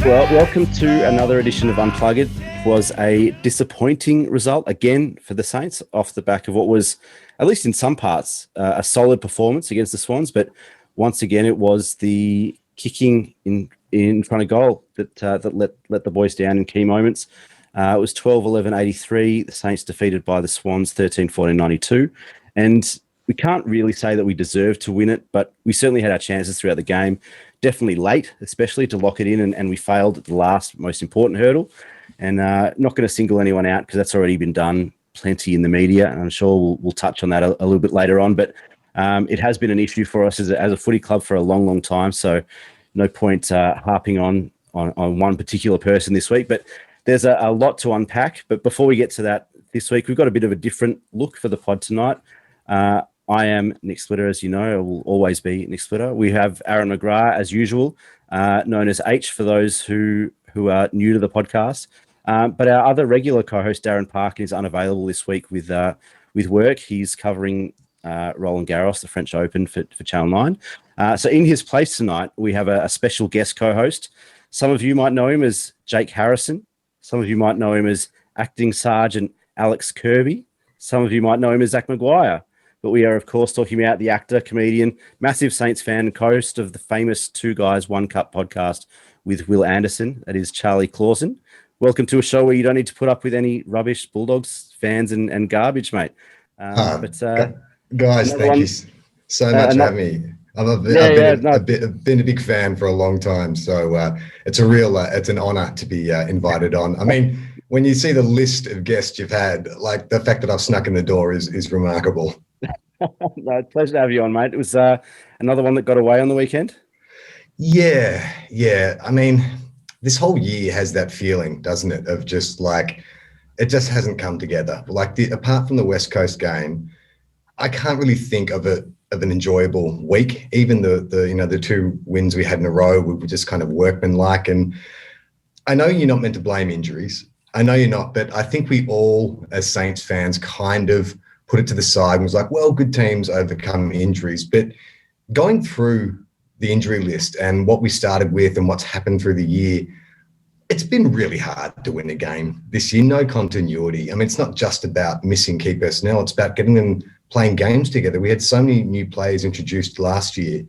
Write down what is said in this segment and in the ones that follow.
Well, welcome to another edition of Unplugged. It was a disappointing result again for the Saints off the back of what was, at least in some parts, a solid performance against the Swans. But once again, it was the kicking in front of goal that let the boys down in key moments. It was 12-11-83. The Saints defeated by the Swans 13-14-92. And we can't really say that we deserved to win it, but we certainly had our chances throughout the game. Definitely late, especially to lock it in, and we failed at the last most important hurdle. And not going to single anyone out because that's already been done plenty in the media, and I'm sure we'll touch on that a little bit later on. But it has been an issue for us as a footy club for a long, long time. So no point harping on one particular person this week. But there's a lot to unpack. But before we get to that this week, we've got a bit of a different look for the pod tonight. I am Nick Splitter, as you know. I will always be Nick Splitter. We have Aaron McGrath, as usual, known as H for those who are new to the podcast. But our other regular co-host, Darren Parkin, is unavailable this week with work. He's covering Roland Garros, the French Open for Channel 9. So in his place tonight, we have a special guest co-host. Some of you might know him as Jake Harrison. Some of you might know him as Acting Sergeant Alex Kirby. Some of you might know him as Zach Maguire. But we are, of course, talking about the actor, comedian, massive Saints fan, and co-host of the famous Two Guys, One Cup podcast with Will Anderson. That is Charlie Clausen. Welcome to a show where you don't need to put up with any rubbish Bulldogs fans and garbage, mate. Guys, thank you so much for having me. I've been a big fan for a long time, so it's an honour to be invited on. I mean, when you see the list of guests you've had, like the fact that I've snuck in the door is remarkable. No, pleasure to have you on, mate. It was another one that got away on the weekend. Yeah. I mean, this whole year has that feeling, doesn't it? Of just like it just hasn't come together. Like apart from the West Coast game, I can't really think of an enjoyable week. Even the two wins we had in a row were just kind of workmanlike. And I know you're not meant to blame injuries. I know you're not, but I think we all, as Saints fans, kind of put it to the side and was like, well, good teams overcome injuries. But going through the injury list and what we started with and what's happened through the year, it's been really hard to win a game this year. No continuity. I mean, it's not just about missing key personnel. It's about getting them playing games together. We had so many new players introduced last year,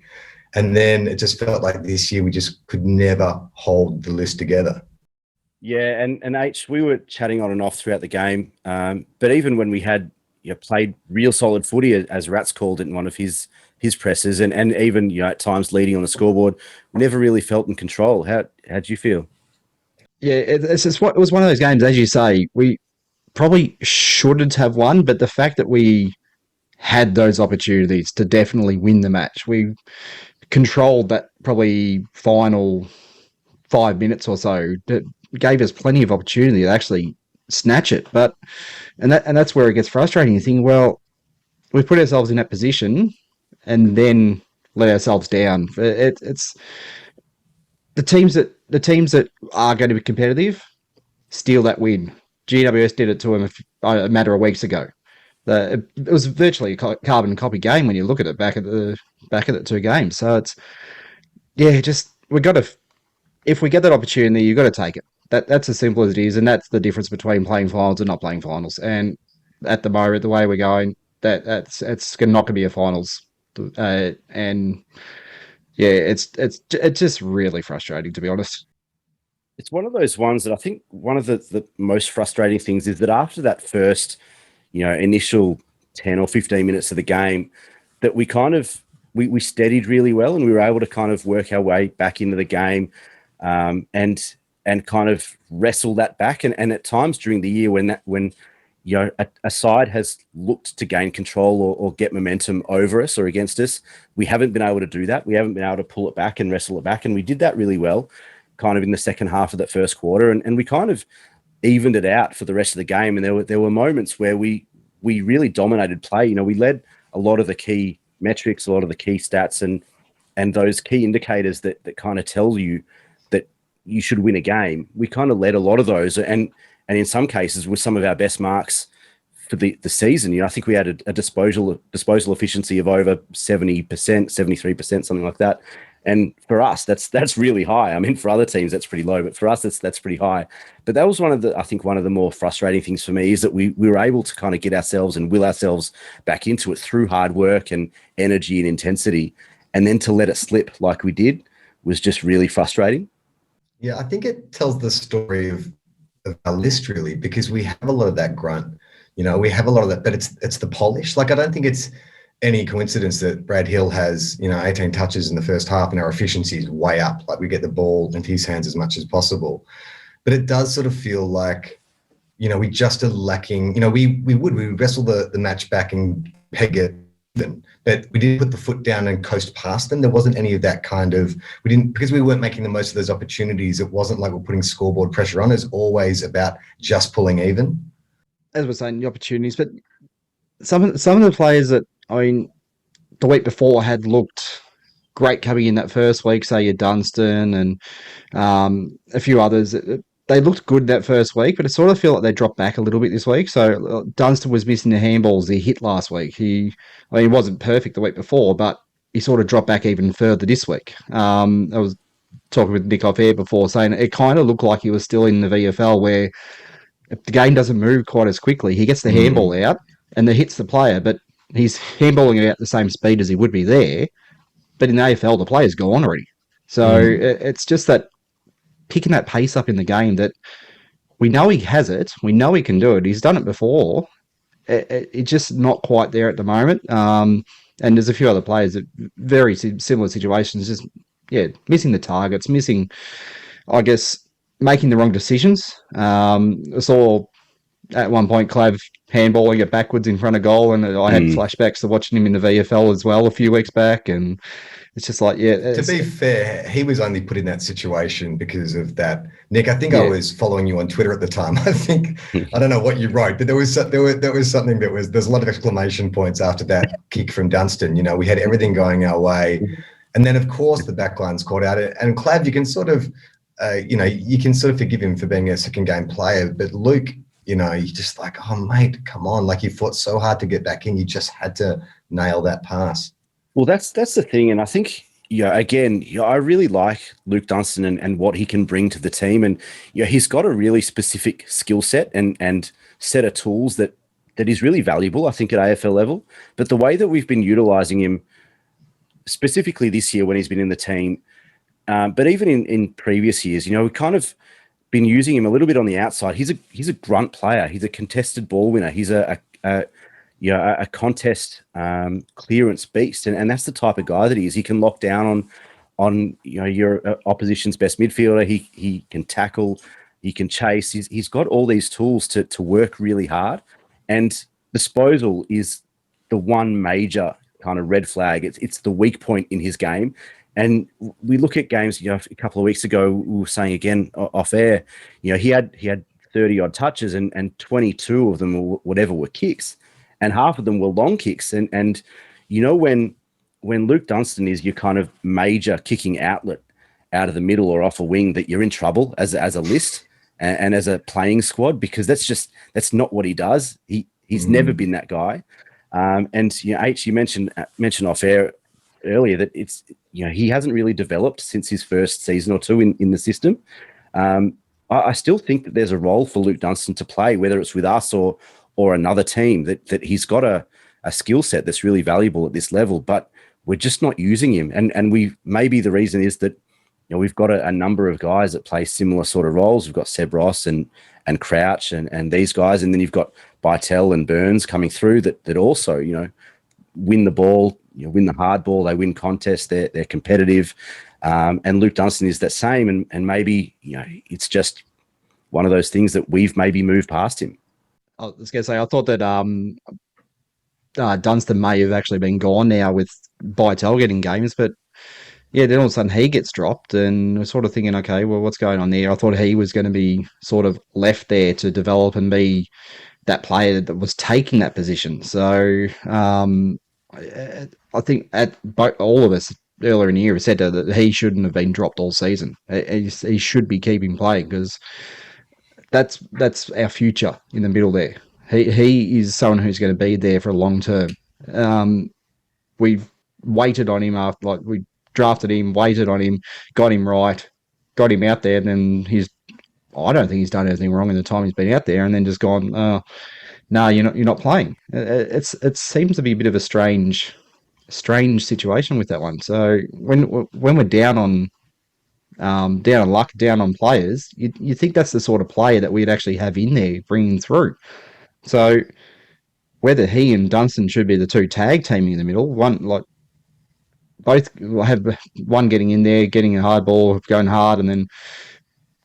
and then it just felt like this year we just could never hold the list together. Yeah, and H, we were chatting on and off throughout the game, but even when we had played real solid footy, as Rats called it in one of his presses, and even at times leading on the scoreboard, never really felt in control. How'd you feel? Yeah, it was one of those games, as you say, we probably shouldn't have won, but the fact that we had those opportunities to definitely win the match, we controlled that probably final 5 minutes or so. That gave us plenty of opportunity to actually snatch it, and that's where it gets frustrating. You think, well, we put ourselves in that position and then let ourselves down. It's the teams that are going to be competitive steal that win. GWS did it to them a matter of weeks ago. It was virtually a carbon copy game when you look at it back at the two games. So if we get that opportunity, you've got to take it. That's as simple as it is, and that's the difference between playing finals and not playing finals. And at the moment, the way we're going, it's not going to be a finals, and yeah, it's just really frustrating, to be honest. It's one of those ones that I think one of the most frustrating things is that after that first, initial 10 or 15 minutes of the game, that we kind of we steadied really well, and we were able to kind of work our way back into the game, and kind of wrestle that back. And at times during the year when a side has looked to gain control or get momentum over us or against us, we haven't been able to do that. We haven't been able to pull it back and wrestle it back. And we did that really well kind of in the second half of that first quarter. And we kind of evened it out for the rest of the game. And there were moments where we really dominated play. We led a lot of the key metrics, a lot of the key stats and those key indicators that kind of tell you that you should win a game. We kind of led a lot of those, and in some cases with some of our best marks for the season. I think we had a disposal efficiency of over 70%, 73%, something like that. And for us, that's really high. I mean, for other teams, that's pretty low, but for us, that's pretty high. But that was I think one of the more frustrating things for me is that we were able to kind of get ourselves and will ourselves back into it through hard work and energy and intensity. And then to let it slip like we did was just really frustrating. Yeah, I think it tells the story of our list really, because we have a lot of that grunt. We have a lot of that, but it's the polish. Like, I don't think it's any coincidence that Brad Hill has, 18 touches in the first half and our efficiency is way up. Like, we get the ball into his hands as much as possible. But it does sort of feel like, we just are lacking, we wrestle the match back and peg it, but we didn't put the foot down and coast past them. There wasn't any of that because we weren't making the most of those opportunities. It wasn't like we're putting scoreboard pressure on. It's always about just pulling even. As we're saying, the opportunities, but some of the players that, I mean, the week before had looked great coming in that first week, say your Dunstan and a few others. They looked good that first week, but I sort of feel like they dropped back a little bit this week. So Dunstan was missing the handballs he hit last week. He wasn't perfect the week before, but he sort of dropped back even further this week. I was talking with Nick off air before, saying it kind of looked like he was still in the VFL, where if the game doesn't move quite as quickly, he gets the handball out and then hits the player, but he's handballing it at the same speed as he would be there. But in the AFL, the player's gone already. So it's just that picking that pace up in the game that we know he has it. We know he can do it. He's done it before. It's just not quite there at the moment. And there's a few other players that very similar situations, just, missing the targets, missing, I guess, making the wrong decisions. I saw at one point Clav handballing it backwards in front of goal, and I had flashbacks to watching him in the VFL as well a few weeks back, and it's just like, To be fair, he was only put in that situation because of that. Nick, I think I was following you on Twitter at the time. I don't know what you wrote, but there was something there's a lot of exclamation points after that kick from Dunstan. We had everything going our way, and then of course the backline's caught out. And Clav, you can sort of, you can sort of forgive him for being a second game player, but Luke, you're just like, oh mate, come on! Like, you fought so hard to get back in, you just had to nail that pass. Well, that's the thing, and I think again, I really like Luke Dunstan and what he can bring to the team, and he's got a really specific skill set and set of tools that is really valuable, I think, at AFL level. But the way that we've been utilising him, specifically this year when he's been in the team, but even in previous years, we've kind of been using him a little bit on the outside. He's a grunt player. He's a contested ball winner. He's a contest clearance beast, and that's the type of guy that he is. He can lock down on your opposition's best midfielder. He can tackle, he can chase. He's got all these tools to work really hard, and disposal is the one major kind of red flag. It's the weak point in his game. And we look at games, a couple of weeks ago, we were saying again off air, he had 30 odd touches and 22 of them or whatever were kicks, and half of them were long kicks. And when Luke Dunstan is your kind of major kicking outlet out of the middle or off a wing, that you're in trouble as a list and as a playing squad, because that's not what he does. He's never been that guy. And H, you mentioned off air earlier that it's he hasn't really developed since his first season or two in the system. I still think that there's a role for Luke Dunstan to play, whether it's with us or another team, that he's got a skill set that's really valuable at this level, but we're just not using him. And maybe the reason is that we've got a number of guys that play similar sort of roles. We've got Seb Ross and Crouch and these guys, and then you've got Bytel and Burns coming through that also win the ball, win the hard ball, they win contests, they're competitive. And Luke Dunstan is that same, and maybe it's just one of those things that we've maybe moved past him. I was going to say, I thought that Dunstan may have actually been gone now with Bytel getting games, but then all of a sudden he gets dropped, and we're sort of thinking, okay, well, what's going on there? I thought he was going to be sort of left there to develop and be that player that was taking that position. So I think all of us earlier in the year have said that he shouldn't have been dropped all season. He should be keeping playing, because that's our future in the middle there. He is someone who's going to be there for a long term. We've waited on him after, we drafted him, waited on him, got him right, got him out there, and then I don't think he's done anything wrong in the time he's been out there, and then just gone, no, you're not playing. It seems to be a bit of a strange situation with that one. So when we're down on luck, down on players, you think that's the sort of player that we'd actually have in there bringing through. So whether he and Dunstan should be the two tag teaming in the middle, both have one getting in there, getting a hard ball, going hard, and then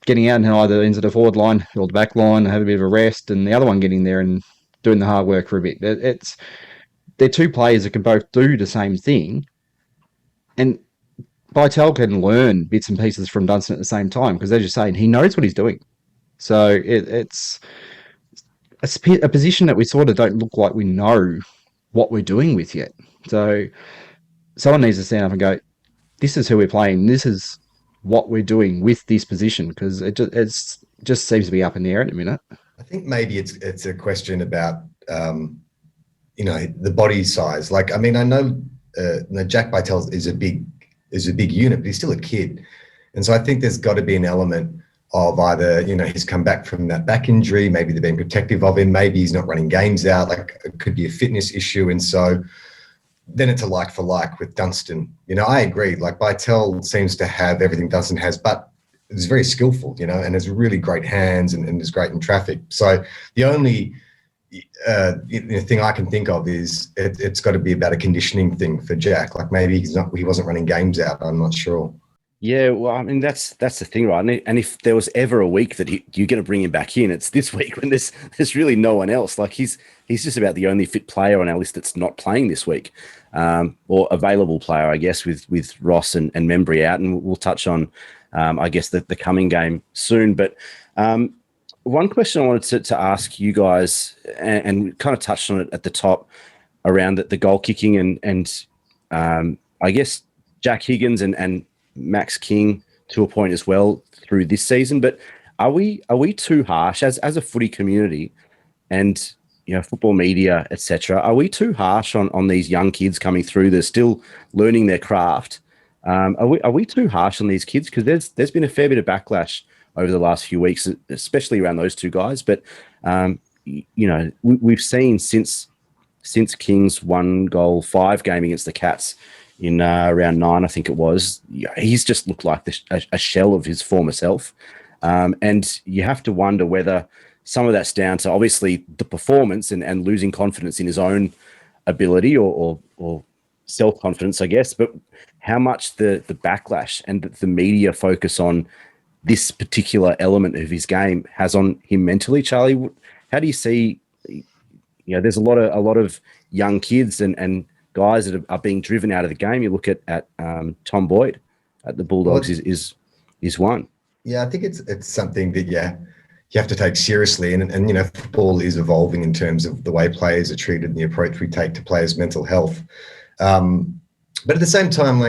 getting out and either into the forward line or the back line, have a bit of a rest, and the other one getting there and doing the hard work for a bit. They're two players that can both do the same thing, and Vital can learn bits and pieces from Dunstan at the same time, because as you're saying, he knows what he's doing. So it's a position that we sort of don't look like we know what we're doing with yet. So someone needs to stand up and go, this is who we're playing, this is what we're doing with this position, because it just seems to be up in the air at the minute. I think maybe it's a question about the body size. Like, I mean, I know Jack Bytel is a big unit, but he's still a kid, and so I think there's got to be an element of either he's come back from that back injury, maybe they're being protective of him, maybe he's not running games out, like it could be a fitness issue, and so then it's a like for like with Dunstan. I agree. Like, Bytel seems to have everything Dunstan has, but is very skillful, and has really great hands and is great in traffic. So the only thing I can think of is it's got to be about a conditioning thing for Jack. Like, maybe he wasn't running games out. I'm not sure. Yeah, well, I mean, that's the thing, right? And if there was ever a week that you're going to bring him back in, it's this week, when there's really no one else. Like, he's just about the only fit player on our list that's not playing this week, or available player, I guess, with Ross and Membry out. And we'll touch on, I guess, the coming game soon. But one question I wanted to ask you guys, and kind of touched on it at the top, around the goal kicking and I guess Jack Higgins and Max King to a point as well through this season. But are we too harsh as a footy community and football media, etc.? Are we too harsh on these young kids coming through? They're still learning their craft. Are we too harsh on these kids? Because there's been a fair bit of backlash over the last few weeks, especially around those two guys. But we've seen since King's 1-5 game against the Cats in round 9, I think it was, he's just looked like a shell of his former self. And you have to wonder whether some of that's down to obviously the performance and losing confidence in his own ability or self-confidence, I guess, but how much the backlash and the media focus on this particular element of his game has on him mentally. Charlie, how do you see, there's a lot of young kids and guys that are being driven out of the game. You look at Tom Boyd at the Bulldogs is one. Yeah, I think it's something that you have to take seriously, and football is evolving in terms of the way players are treated and the approach we take to players' mental health. But at the same time,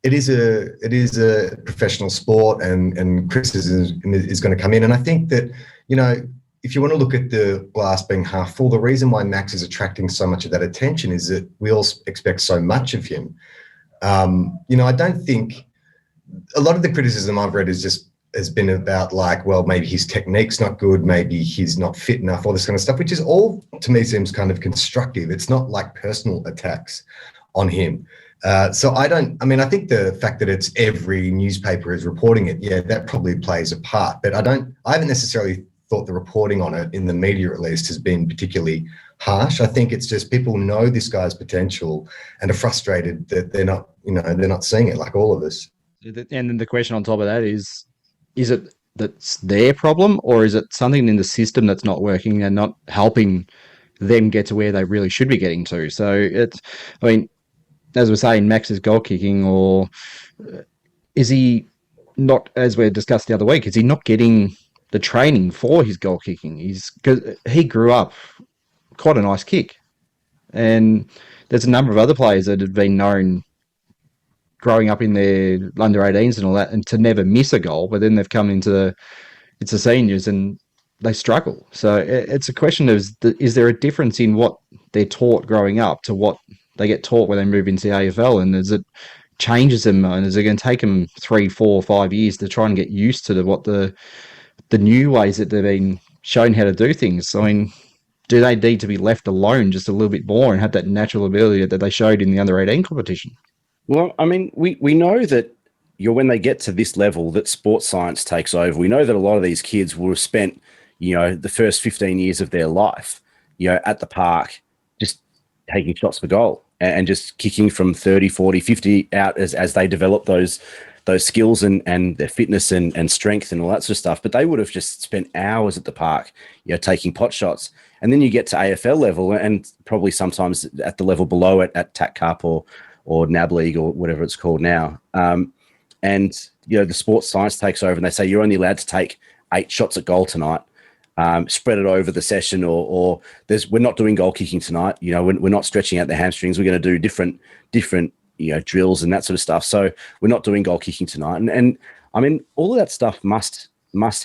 it is a professional sport, and criticism is going to come in. And I think that if you want to look at the glass being half full, the reason why Max is attracting so much of that attention is that we all expect so much of him. I don't think a lot of the criticism I've read has been about maybe his technique's not good, maybe he's not fit enough, all this kind of stuff, which is all, to me, seems kind of constructive. It's not like personal attacks on him. So I think the fact that it's every newspaper is reporting it, yeah, that probably plays a part, but I haven't necessarily thought the reporting on it, in the media at least, has been particularly harsh. I think it's just people know this guy's potential and are frustrated that they're not seeing it, like all of us. And then the question on top of that is it that's their problem, or is it something in the system that's not working and not helping them get to where they really should be getting to? So as we're saying, Max is goal kicking, or is he not, as we discussed the other week, is he not getting the training for his goal kicking? Because he grew up quite a nice kick, and there's a number of other players that have been known growing up in their under 18s and all that, and to never miss a goal, but then they've come into the seniors and they struggle. So it's a question of, is there a difference in what they're taught growing up to what they get taught when they move into the AFL, and as it changes them, and is it going to take them 3, 4, 5 years to try and get used to what the new ways that they've been shown how to do things? I mean, do they need to be left alone just a little bit more and have that natural ability that they showed in the under-18 competition? Well, I mean, we know that when they get to this level, that sports science takes over. We know that a lot of these kids will have spent, the first 15 years of their life, at the park, just taking shots for goal and just kicking from 30, 40, 50 out as they develop those skills and their fitness and strength and all that sort of stuff. But they would have just spent hours at the park, taking pot shots. And then you get to AFL level and probably sometimes at the level below it at TAC Cup or NAB League or whatever it's called now. And the sports science takes over and they say you're only allowed to take 8 shots at goal tonight, spread it over the session, or we're not doing goal kicking tonight. We're not stretching out the hamstrings. We're going to do different drills and that sort of stuff. So we're not doing goal kicking tonight. And I mean, all of that stuff must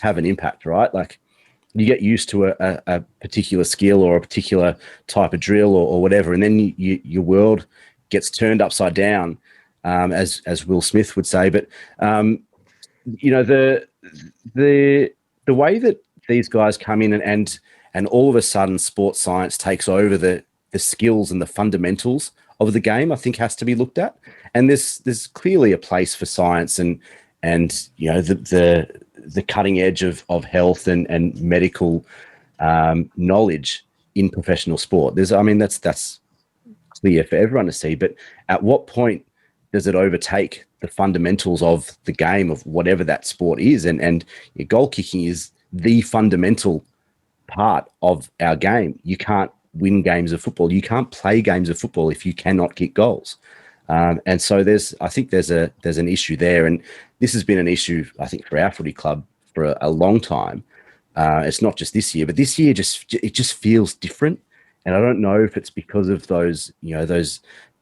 have an impact, right? Like you get used to a particular skill or a particular type of drill or whatever, and then your world gets turned upside down, as Will Smith would say. But the way that these guys come in and all of a sudden sports science takes over the skills and the fundamentals of the game, I think has to be looked at. And there's clearly a place for science and the cutting edge of health and medical knowledge in professional sport. That's clear for everyone to see. But at what point does it overtake the fundamentals of the game of whatever that sport is? And goal kicking is the fundamental part of our game. You can't win games of football. You can't play games of football if you cannot kick goals. And so I think there's an issue there. And this has been an issue, I think, for our footy club for a long time. It's not just this year, but this year it just feels different. And I don't know if it's because of those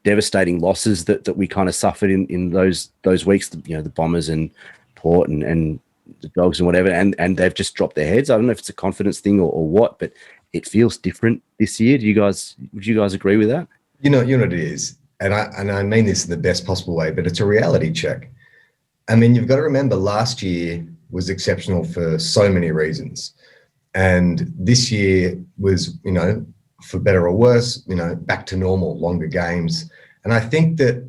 devastating losses that we kind of suffered in those weeks, the Bombers and Port and the Dogs and whatever, and they've just dropped their heads. I don't know if it's a confidence thing or what, but it feels different this year. Would you guys agree with that? You know what it is, and I mean this in the best possible way, but it's a reality check. I mean, you've got to remember last year was exceptional for so many reasons, and this year was, for better or worse, back to normal, longer games. And I think that,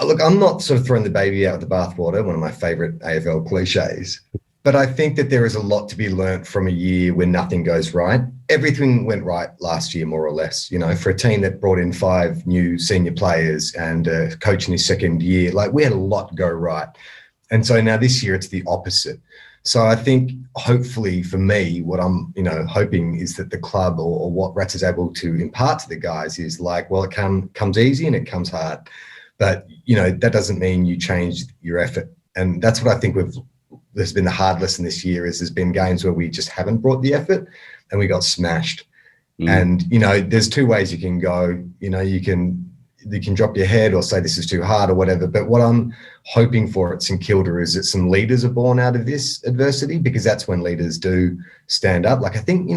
look, I'm not sort of throwing the baby out with the bathwater, one of my favorite AFL cliches, but I think that there is a lot to be learnt from a year when nothing goes right. Everything went right last year, more or less, for a team that brought in 5 new senior players and a coach in his second year. Like, we had a lot go right. And so now this year it's the opposite. So I think hopefully for me, what I'm, hoping is that the club or what Rats is able to impart to the guys is like, well, it comes easy and it comes hard. But, that doesn't mean you change your effort. And that's what I think there's been the hard lesson this year is there's been games where we just haven't brought the effort and we got smashed. And, there's 2 ways you can go. You can drop your head or say this is too hard or whatever. But what I'm hoping for at St Kilda is that some leaders are born out of this adversity, because that's when leaders do stand up. Like, I think,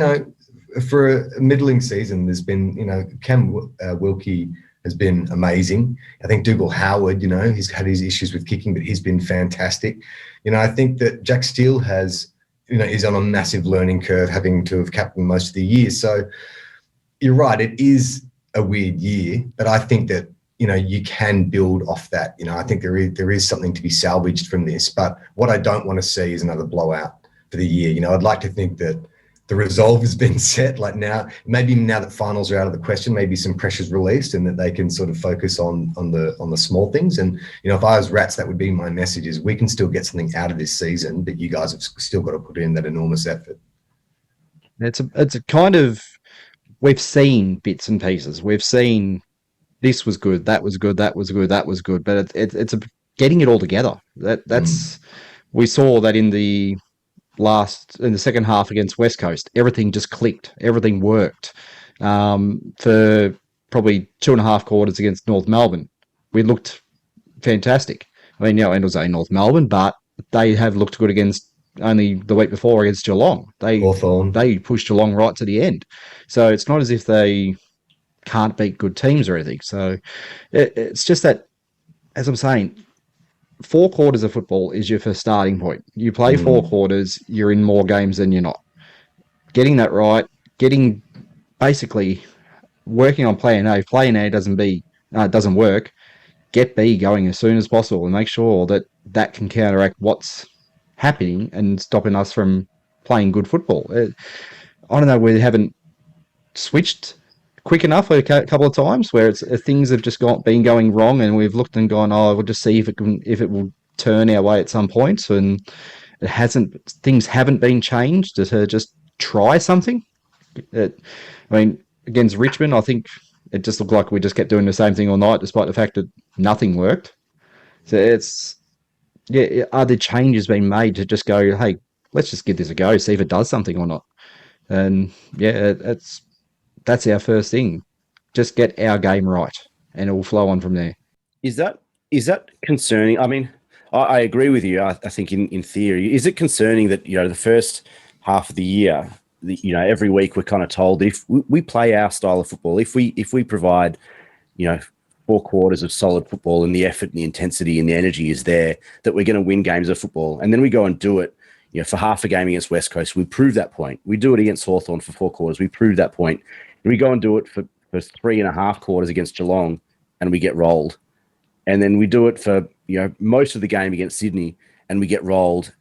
for a middling season, there's been, Cam Wilkie has been amazing. I think Dougal Howard, he's had his issues with kicking, but he's been fantastic. I think that Jack Steele has, is on a massive learning curve, having to have captained most of the year. So you're right, it is a weird year, but I think that, you can build off that. I think there is something to be salvaged from this, but what I don't want to see is another blowout for the year. I'd like to think that the resolve has been set. Like now that finals are out of the question, maybe some pressure's released and that they can sort of focus on the small things. And, if I was Rats, that would be my message, is we can still get something out of this season, but you guys have still got to put in that enormous effort. It's a kind of, we've seen bits and pieces. We've seen this was good, that was good, that was good, that was good, but it's getting it all together. That's we saw that in the second half against West Coast. Everything just clicked. Everything worked. For probably 2.5 quarters against North Melbourne, we looked fantastic. I mean, it was North Melbourne, but they have looked good against only the week before against Geelong. They pushed Geelong right to the end. So it's not as if they can't beat good teams or anything. So it's just that, as I'm saying, 4 quarters of football is your first starting point. You play 4 quarters, you're in more games than you're not. Getting that right, getting basically working on plan A. If plan A doesn't work, get B going as soon as possible and make sure that that can counteract what's happening and stopping us from playing good football. I don't know, we haven't switched quick enough a couple of times where things have just been going wrong, and we've looked and gone, oh, we'll just see if it will turn our way at some point, and it hasn't. Things haven't been changed to just try something. I mean, against Richmond, I think it just looked like we just kept doing the same thing all night, despite the fact that nothing worked. So are there changes being made to just go, hey, let's just give this a go, see if it does something or not? And that's our first thing. Just get our game right, and it will flow on from there. Is that concerning? I mean, I agree with you. I think in theory, is it concerning that the first half of the year, every week we're kind of told if we play our style of football, if we provide 4 quarters of solid football and the effort and the intensity and the energy is there, that we're going to win games of football, and then we go and do it. For half a game against West Coast, we prove that point. We do it against Hawthorn for 4 quarters. We prove that point. And we go and do it for 3.5 quarters against Geelong, and we get rolled. And then we do it for most of the game against Sydney, and we get rolled.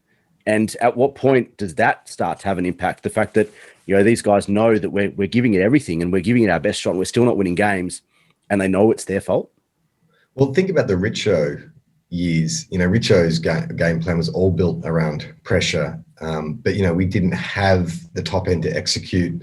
And at what point does that start to have an impact? The fact that these guys know that we're giving it everything and we're giving it our best shot, and we're still not winning games, and they know it's their fault. Well, think about the Richo years. Richo's game plan was all built around pressure, but we didn't have the top end to execute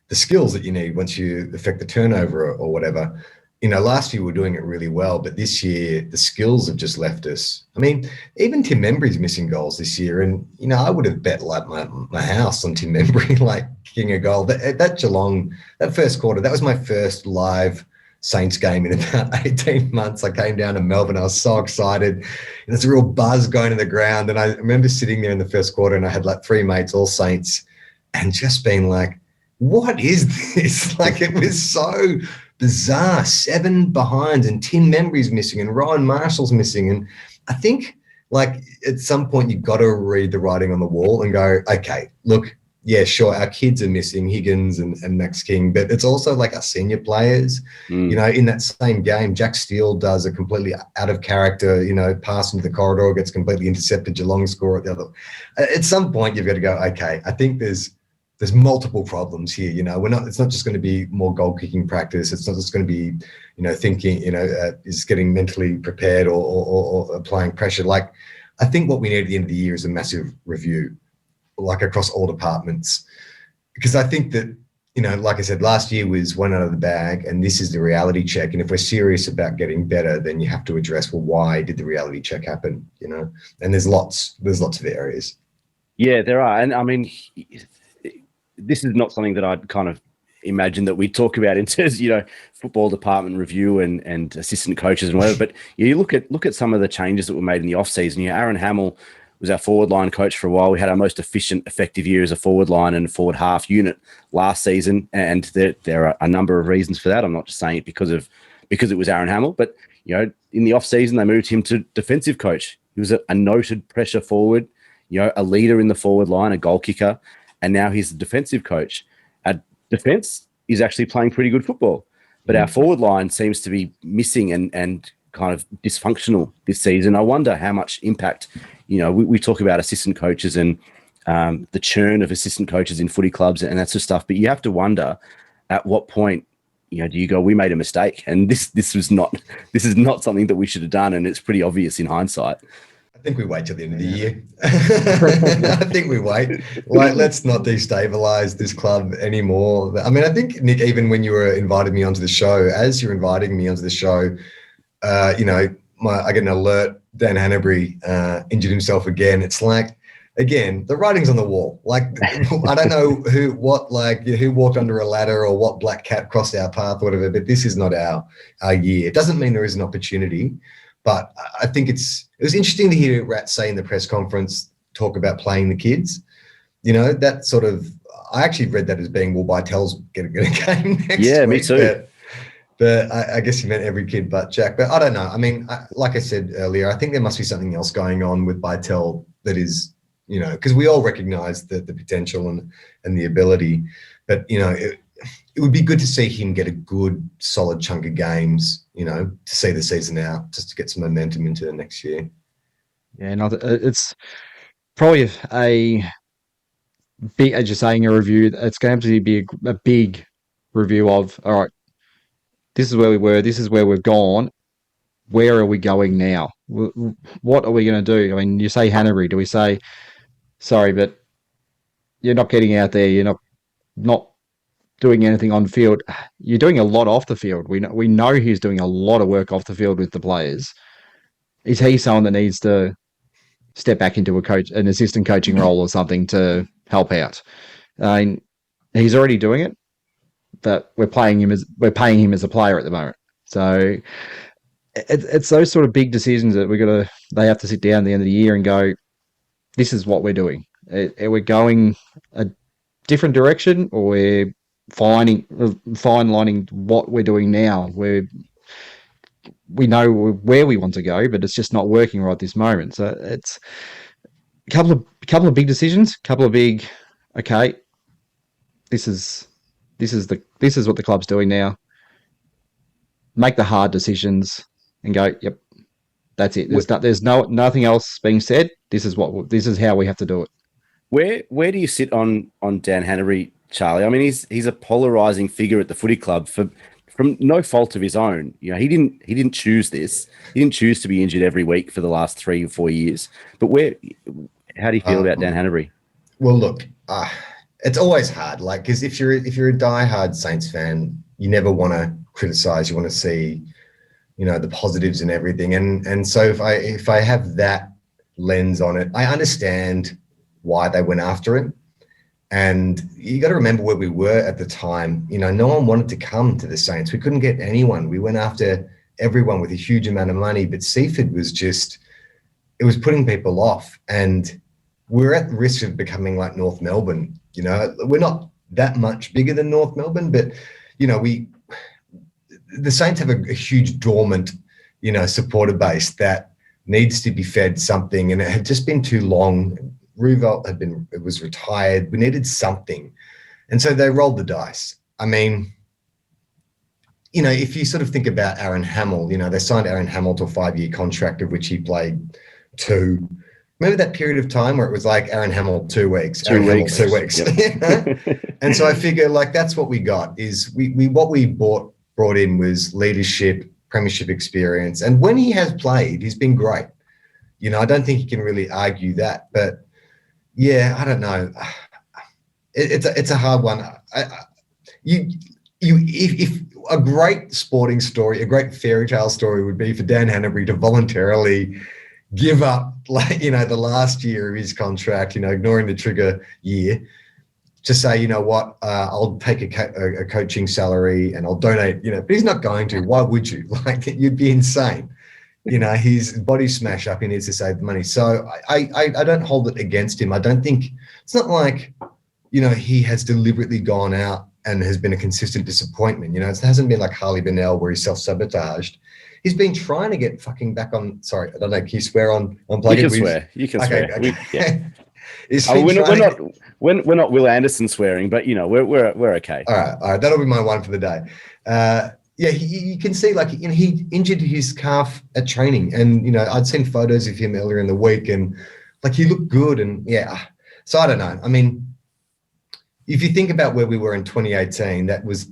the skills that you need once you affect the turnover or whatever. Last year we were doing it really well, but this year the skills have just left us. I mean, even Tim Membry's missing goals this year, and I would have bet like my house on Tim Membry like kicking a goal. That Geelong, that first quarter, that was my first live Saints game in about 18 months. I came down to Melbourne. I was so excited. And there's a real buzz going to the ground. And I remember sitting there in the first quarter, and I had like 3 mates, all Saints, and just being like, what is this? Like, it was so bizarre. 7 behinds, and Tim Membry's missing, and Ryan Marshall's missing. And I think like at some point you've got to read the writing on the wall and go, okay, look, yeah, sure, our kids are missing, Higgins and Max King, but it's also like our senior players. In that same game, Jack Steele does a completely out of character, pass into the corridor, gets completely intercepted, Geelong score at the other. At some point, you've got to go, okay, I think there's multiple problems here. It's not just going to be more goal kicking practice. It's not just going to be, thinking, is getting mentally prepared or applying pressure. Like, I think what we need at the end of the year is a massive review, like across all departments, because I think that, like I said, last year was one out of the bag, and this is the reality check. And if we're serious about getting better, then you have to address, well, why did the reality check happen? And there's lots of areas. Yeah, there are. And I mean, this is not something that I'd kind of imagine that we talk about in terms of, football department review and assistant coaches and whatever. But you look at some of the changes that were made in the off season. Aaron Hamill was our forward line coach for a while. We had our most efficient, effective year as a forward line and forward half unit last season, and there are a number of reasons for that. I'm not just saying it because it was Aaron Hamill, but in the off season they moved him to defensive coach. He was a noted pressure forward, a leader in the forward line, a goal kicker, and now he's the defensive coach. Our defense is actually playing pretty good football, but our forward line seems to be missing and kind of dysfunctional this season. I wonder how much impact. We talk about assistant coaches and the churn of assistant coaches in footy clubs and that sort of stuff, but you have to wonder at what point, do you go, we made a mistake, and this is not something that we should have done, and it's pretty obvious in hindsight. I think we wait till the end of the year. I think we wait. Like, let's not destabilize this club anymore. I mean, I think, Nick, even when you were inviting me onto the show, I get an alert, Dan Hanbury injured himself again. It's like, again, the writing's on the wall. Like, I don't know who walked under a ladder or what black cat crossed our path or whatever, but this is not our year. It doesn't mean there is an opportunity, but I think it was interesting to hear Rat say in the press conference, talk about playing the kids. That sort of, I actually read that as being, well, Bytel's going to get a game next week. Yeah, me too. But I guess you meant every kid but Jack. But I don't know. I mean, like I said earlier, I think there must be something else going on with Bytel that is, because we all recognise the potential and the ability. But, it would be good to see him get a good, solid chunk of games, to see the season out, just to get some momentum into the next year. Yeah, no, it's probably a big, as you're saying, a review. It's going to be a big review of, all right, this is where we were, this is where we've gone. Where are we going now? What are we going to do? I mean, you say Hanbury. Do we say, sorry, but you're not getting out there. You're not doing anything on field. You're doing a lot off the field. We know he's doing a lot of work off the field with the players. Is he someone that needs to step back into an assistant coaching role or something to help out? I mean, he's already doing it, but we're paying him as a player at the moment. So it's those sort of big decisions that they have to sit down at the end of the year and go, this is what we're doing. We're going a different direction, or we're fine lining what we're doing now. We know where we want to go, but it's just not working right this moment. So it's a couple of big decisions, couple of big, okay, this is what the club's doing now. Make the hard decisions and go, yep, that's it. There's nothing else being said. This is how we have to do it. Where do you sit on Dan Hanbury, Charlie? I mean, he's a polarizing figure at the footy club from no fault of his own. He didn't choose this. He didn't choose to be injured every week for the last 3 or 4 years. But how do you feel about Dan Hanbury? Well, look, it's always hard. Like, because if you're a diehard Saints fan, you never want to criticize. You want to see, the positives and everything. And so if I have that lens on it, I understand why they went after him. And you got to remember where we were at the time. No one wanted to come to the Saints. We couldn't get anyone. We went after everyone with a huge amount of money, but Seaford was it was putting people off. And we're at risk of becoming like North Melbourne. We're not that much bigger than North Melbourne, but, the Saints have a huge dormant, supporter base that needs to be fed something. And it had just been too long. Roosevelt was retired. We needed something. And so they rolled the dice. I mean, if you sort of think about Aaron Hamill, they signed Aaron Hamill to a 5-year contract of which he played 2. Remember that period of time where it was like Aaron Hamill 2 weeks, Aaron Hamill 2 weeks. Yep. And so I figure like that's what we got is what we brought in was leadership, premiership experience. And when he has played, he's been great. I don't think you can really argue that, but yeah, I don't know. It's a hard one. If a great sporting story, a great fairy tale story would be for Dan Hanbury to voluntarily give up, the last year of his contract, ignoring the trigger year, to say, you know what, I'll take a coaching salary and I'll donate, but he's not going to. Why would you? You'd be insane. His body smash up. He needs to save the money. So I don't hold it against him. I don't think it's not like, he has deliberately gone out and has been a consistent disappointment. It hasn't been like Harley Bennell where he's self-sabotaged. He's been trying to get fucking back on. Sorry, I don't know. Can you swear on plug? You can swear. You can swear. Okay. We're not Will Anderson swearing, but we're okay. All right. That'll be my one for the day. Yeah, you can see he injured his calf at training, and I'd seen photos of him earlier in the week, and he looked good, and yeah. So I don't know. I mean, if you think about where we were in 2018, that was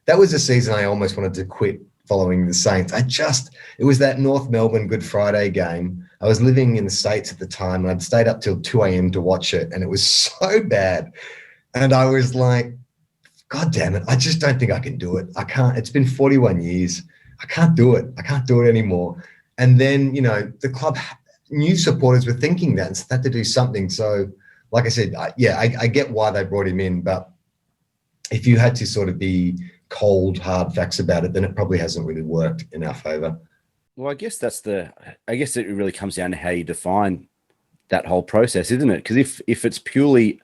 a season I almost wanted to quit following the Saints. It was that North Melbourne Good Friday game. I was living in the States at the time, and I'd stayed up till 2 a.m. to watch it, and it was so bad. And I was like, God damn it, I just don't think I can do it. I can't. It's been 41 years. I can't do it. I can't do it anymore. And then, the club, new supporters were thinking that and so they had to do something. So, like I said, I get why they brought him in, but if you had to sort of be cold, hard facts about it, then it probably hasn't really worked in our favour. Well, I guess it really comes down to how you define that whole process, isn't it? Because if it's purely,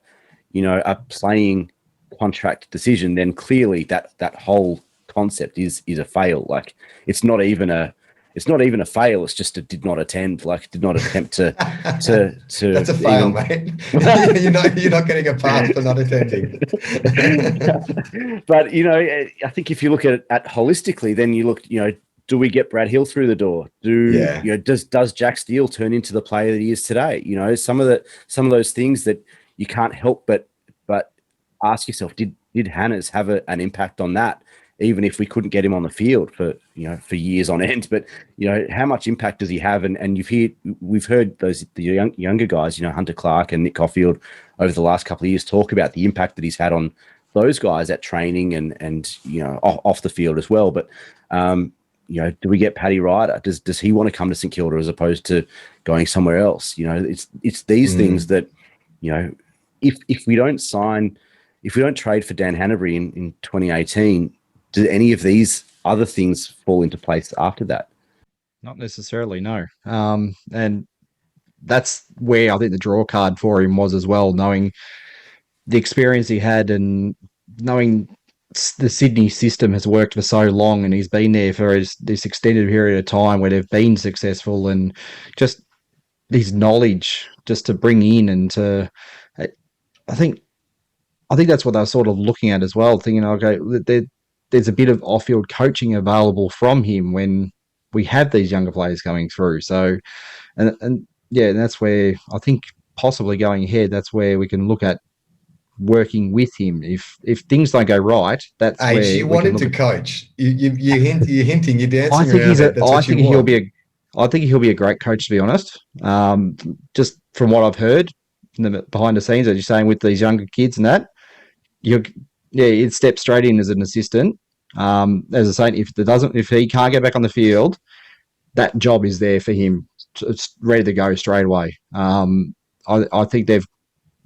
a playing contract decision, then clearly that whole concept is a fail. Like it's not even a fail. It's just a did not attend. Like did not attempt to. That's a fail, mate. you're not getting a pass for not attending. But I think if you look at holistically, then you look, do we get Brad Hill through the door? Does Jack Steele turn into the player that he is today? Some of those things that you can't help but ask yourself, did Hannahs have an impact on that? Even if we couldn't get him on the field for years on end, but how much impact does he have? And we've heard the younger guys, Hunter Clark and Nick Caulfield over the last couple of years talk about the impact that he's had on those guys at training and off the field as well. But do we get Paddy Ryder? Does he want to come to St Kilda as opposed to going somewhere else? It's these things that if we don't trade for Dan Hanbury in 2018. Do any of these other things fall into place after that? Not necessarily, no. And that's where I think the draw card for him was as well, knowing the experience he had and knowing the Sydney system has worked for so long and he's been there for this extended period of time where they've been successful, and just his knowledge just to bring in and to, I think that's what they're sort of looking at as well, thinking, okay, there's a bit of off-field coaching available from him when we have these younger players coming through. So, and that's where I think possibly going ahead, that's where we can look at working with him. If things don't go right, that's where you want him to coach. You're hinting, you're dancing. I think he'll be a great coach, to be honest. Just from what I've heard behind the scenes, as you're saying, with these younger kids and that, he'd step straight in as an assistant. As I say, if he can't get back on the field, that job is there for him. It's ready to go straight away. I think they've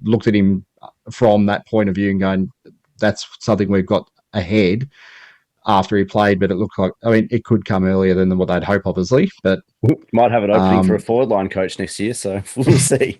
looked at him from that point of view and going, that's something we've got ahead after he played, but it looked like, it could come earlier than what they'd hope, obviously, but might have an opening for a forward line coach next year. So we'll see.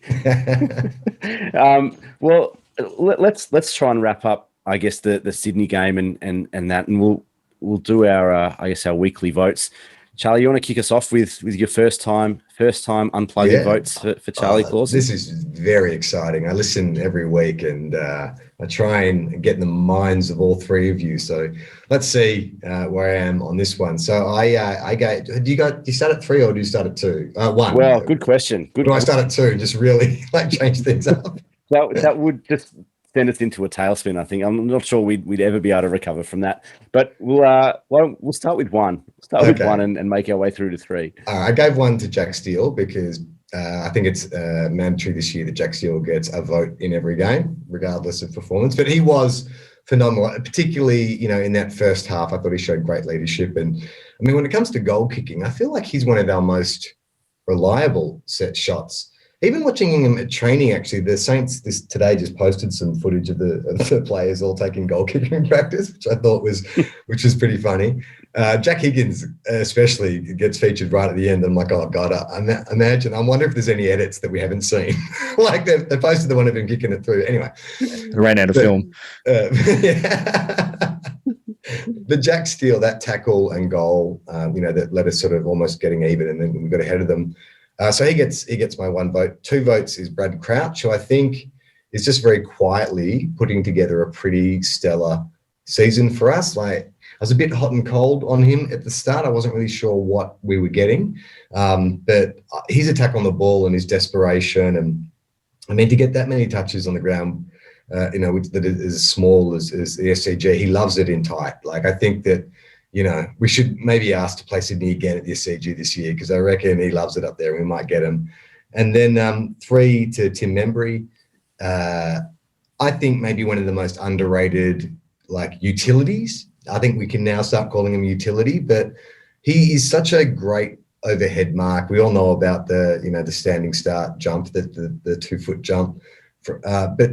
Well, let's try and wrap up, I guess, the Sydney game and that, and we'll do our our weekly votes. Charlie, you want to kick us off with your first time unplugging votes for Charlie Clausen? This is very exciting. I listen every week and I try and get in the minds of all three of you. So let's see where I am on this one. So I go. Do you start at 3 or do you start at 2? 1. Well, good question. I start at 2 and just really change things up? That would just send us into a tailspin, I think. I'm not sure we'd ever be able to recover from that. But we'll start with 1. With 1 and make our way through to 3. I gave 1 to Jack Steele because I think it's mandatory this year that Jack Steele gets a vote in every game, regardless of performance. But he was phenomenal, particularly in that first half. I thought he showed great leadership. And when it comes to goal kicking, I feel like he's one of our most reliable set shots. Even watching him at training, actually, the Saints today just posted some footage of the players all taking goal kicking practice, which I thought was pretty funny. Jack Higgins especially gets featured right at the end. I'm like, oh God, I wonder if there's any edits that we haven't seen. Like they posted the one of him kicking it through. Anyway, they ran out of film. The Jack Steele, that tackle and goal, that led us sort of almost getting even, and then we got ahead of them. So he gets my 1 vote. 2 votes is Brad Crouch, who I think is just very quietly putting together a pretty stellar season for us. Like, I was a bit hot and cold on him at the start. I wasn't really sure what we were getting. But his attack on the ball and his desperation, and to get that many touches on the ground, that is as small as the SCG, he loves it in tight. Like, I think that, we should maybe ask to play Sydney again at the SCG this year, because I reckon he loves it up there. We might get him. And then 3 to Tim Membry. I think maybe one of the most underrated utilities. I think we can now start calling him utility, but he is such a great overhead mark. We all know about the standing start jump, the 2-foot jump. But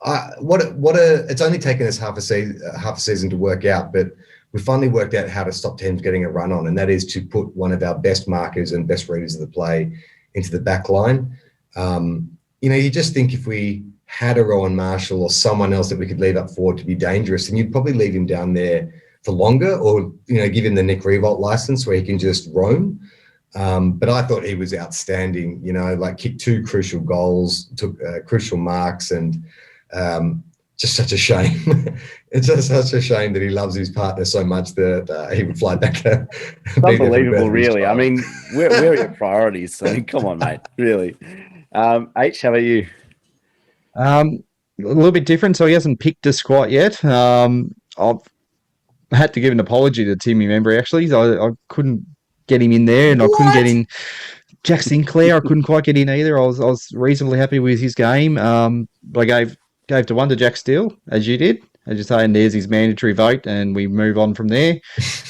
it's only taken us half a season to work out, but we finally worked out how to stop teams getting a run on, and that is to put one of our best markers and best readers of the play into the back line. You just think if we had a Rowan Marshall or someone else that we could leave up forward to be dangerous, and you'd probably leave him down there for longer, or give him the Nick Riewoldt license where he can just roam. But I thought he was outstanding. Like kicked 2 crucial goals, took crucial marks, and just such a shame. It's just such a shame that he loves his partner so much that he would fly back. It's unbelievable, really. I mean, where are your priorities? So come on, mate. Really. H, how about you? A little bit different. So he hasn't picked us quite yet. I've had to give an apology to Timmy Membry, actually. So I couldn't get him in there, and I couldn't get in Jack Sinclair. I couldn't quite get in either. I was reasonably happy with his game. But I gave to 1 to Jack Steele, as you did. As you say, and there's his mandatory vote, and we move on from there.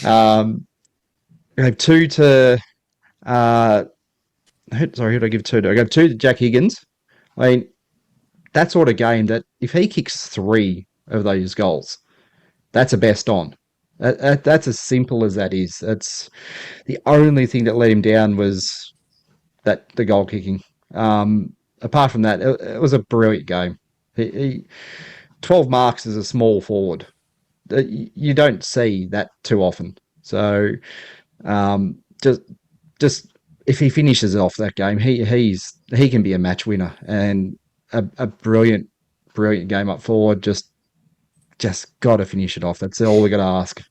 I gave 2 to who did I give 2 to? I gave 2 to Jack Higgins. I mean, that sort of game that if he kicks 3 of those goals, that's a best on. That's as simple as that is. That's the only thing that let him down was the goal kicking. Apart from that, it was a brilliant game. He 12 marks as a small forward. You don't see that too often. So just if he finishes off that game, he can be a match winner, and a brilliant game up forward. Just got to finish it off. That's all we got to ask.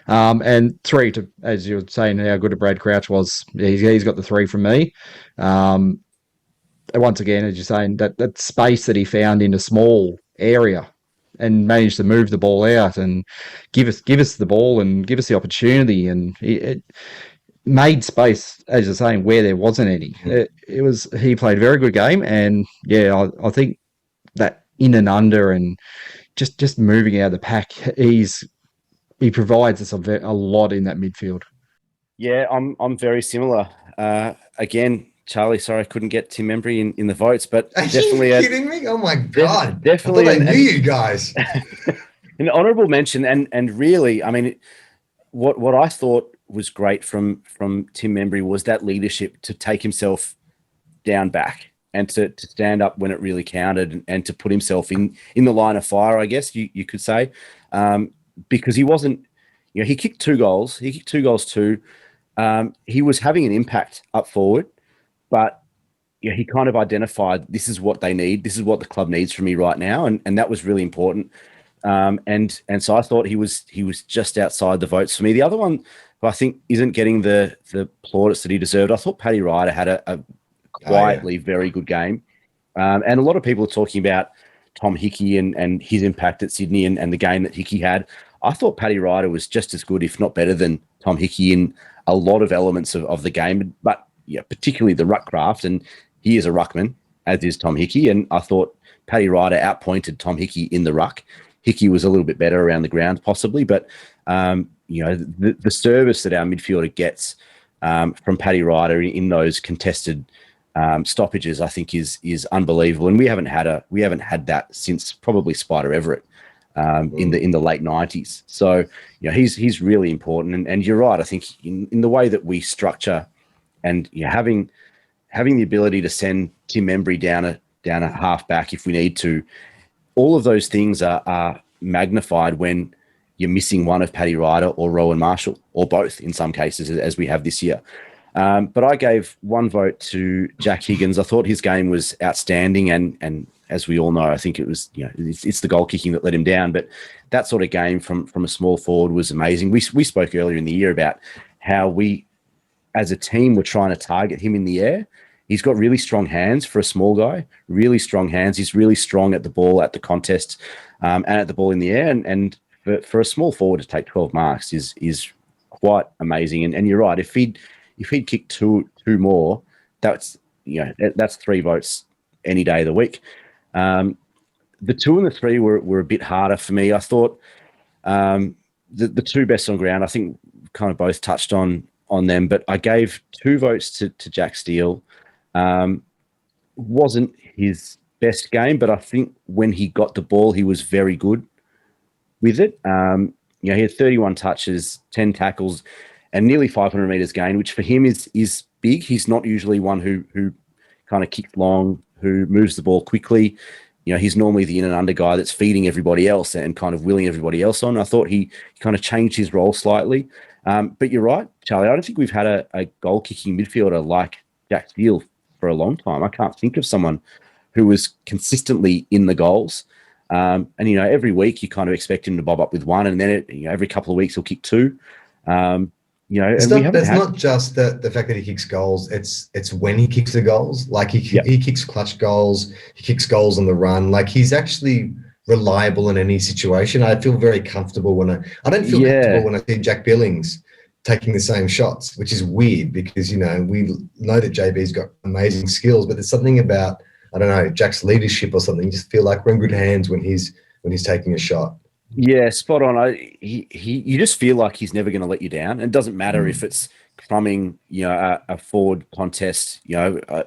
And 3 to, as you were saying, how good a Brad Crouch was. He's got the 3 from me. Once again, as you're saying, that space that he found in a small area and managed to move the ball out and give us the ball and give us the opportunity, and it made space, as you're saying, where there wasn't any. He played a very good game, and yeah, I think that in and under and just moving out of the pack, he provides us a lot in that midfield. Yeah, I'm very similar. Again, Charlie, sorry I couldn't get Tim Membry in the votes, but Are definitely you kidding me? Oh my God. Definitely. I thought I knew you guys. An honourable mention, and really, I mean, what I thought was great from Tim Membry was that leadership to take himself down back and to stand up when it really counted, and to put himself in the line of fire, I guess you could say, because he wasn't, he kicked 2 goals. He kicked 2 goals too. He was having an impact up forward, but he kind of identified, this is what they need. This is what the club needs from me right now. And that was really important. And so I thought he was just outside the votes for me. The other one who I think isn't getting the plaudits that he deserved, I thought Paddy Ryder had a quietly very good game. And a lot of people are talking about Tom Hickey and his impact at Sydney and the game that Hickey had. I thought Paddy Ryder was just as good, if not better than Tom Hickey in a lot of elements of the game, but particularly the ruck craft. And he is a ruckman, as is Tom Hickey. And I thought Paddy Ryder outpointed Tom Hickey in the ruck. Hickey was a little bit better around the ground, possibly, but the service that our midfielder gets from Paddy Ryder in those contested stoppages, I think is unbelievable. And we haven't had that since probably Spider Everett in the late 90s. So he's really important. And you're right. I think in the way that we structure and having the ability to send Tim Membry down a half back if we need to, all of those things are magnified when you're missing one of Paddy Ryder or Rowan Marshall, or both in some cases, as we have this year. But I gave 1 vote to Jack Higgins. I thought his game was outstanding, and as we all know, I think it was it's the goal kicking that let him down. But that sort of game from a small forward was amazing. We spoke earlier in the year about how we, as a team, were trying to target him in the air. He's got really strong hands for a small guy, really strong hands. He's really strong at the ball, at the contest, and at the ball in the air. And for a small forward to take 12 marks is quite amazing. And you're right. If he'd kicked two more, that's 3 votes any day of the week. The 2 and the 3 were a bit harder for me. I thought the 2 best on ground, I think kind of both touched on them, but I gave 2 votes to Jack Steele. Wasn't his best game, but I think when he got the ball, he was very good with it. He had 31 touches, 10 tackles, and nearly 500 meters gained, which for him is big. He's not usually one who kind of kicks long, who moves the ball quickly. he's normally the in and under guy that's feeding everybody else and kind of willing everybody else on. I thought he kind of changed his role slightly. But you're right, Charlie. I don't think we've had a goal kicking midfielder like Jack Steele for a long time. I can't think of someone who was consistently in the goals. And every week you kind of expect him to bob up with one, and then every couple of weeks he'll kick two. It's not just the fact that he kicks goals. It's when he kicks the goals. Like he kicks clutch goals. He kicks goals on the run. Like he's actually reliable in any situation. I feel very comfortable when I don't feel comfortable when I see Jack Billings taking the same shots, which is weird because we know that JB's got amazing skills, but there's something about, I don't know, Jack's leadership or something. You just feel like we're in good hands when he's taking a shot. Yeah, spot on. You just feel like he's never going to let you down. And it doesn't matter if it's crumbing, a forward contest, a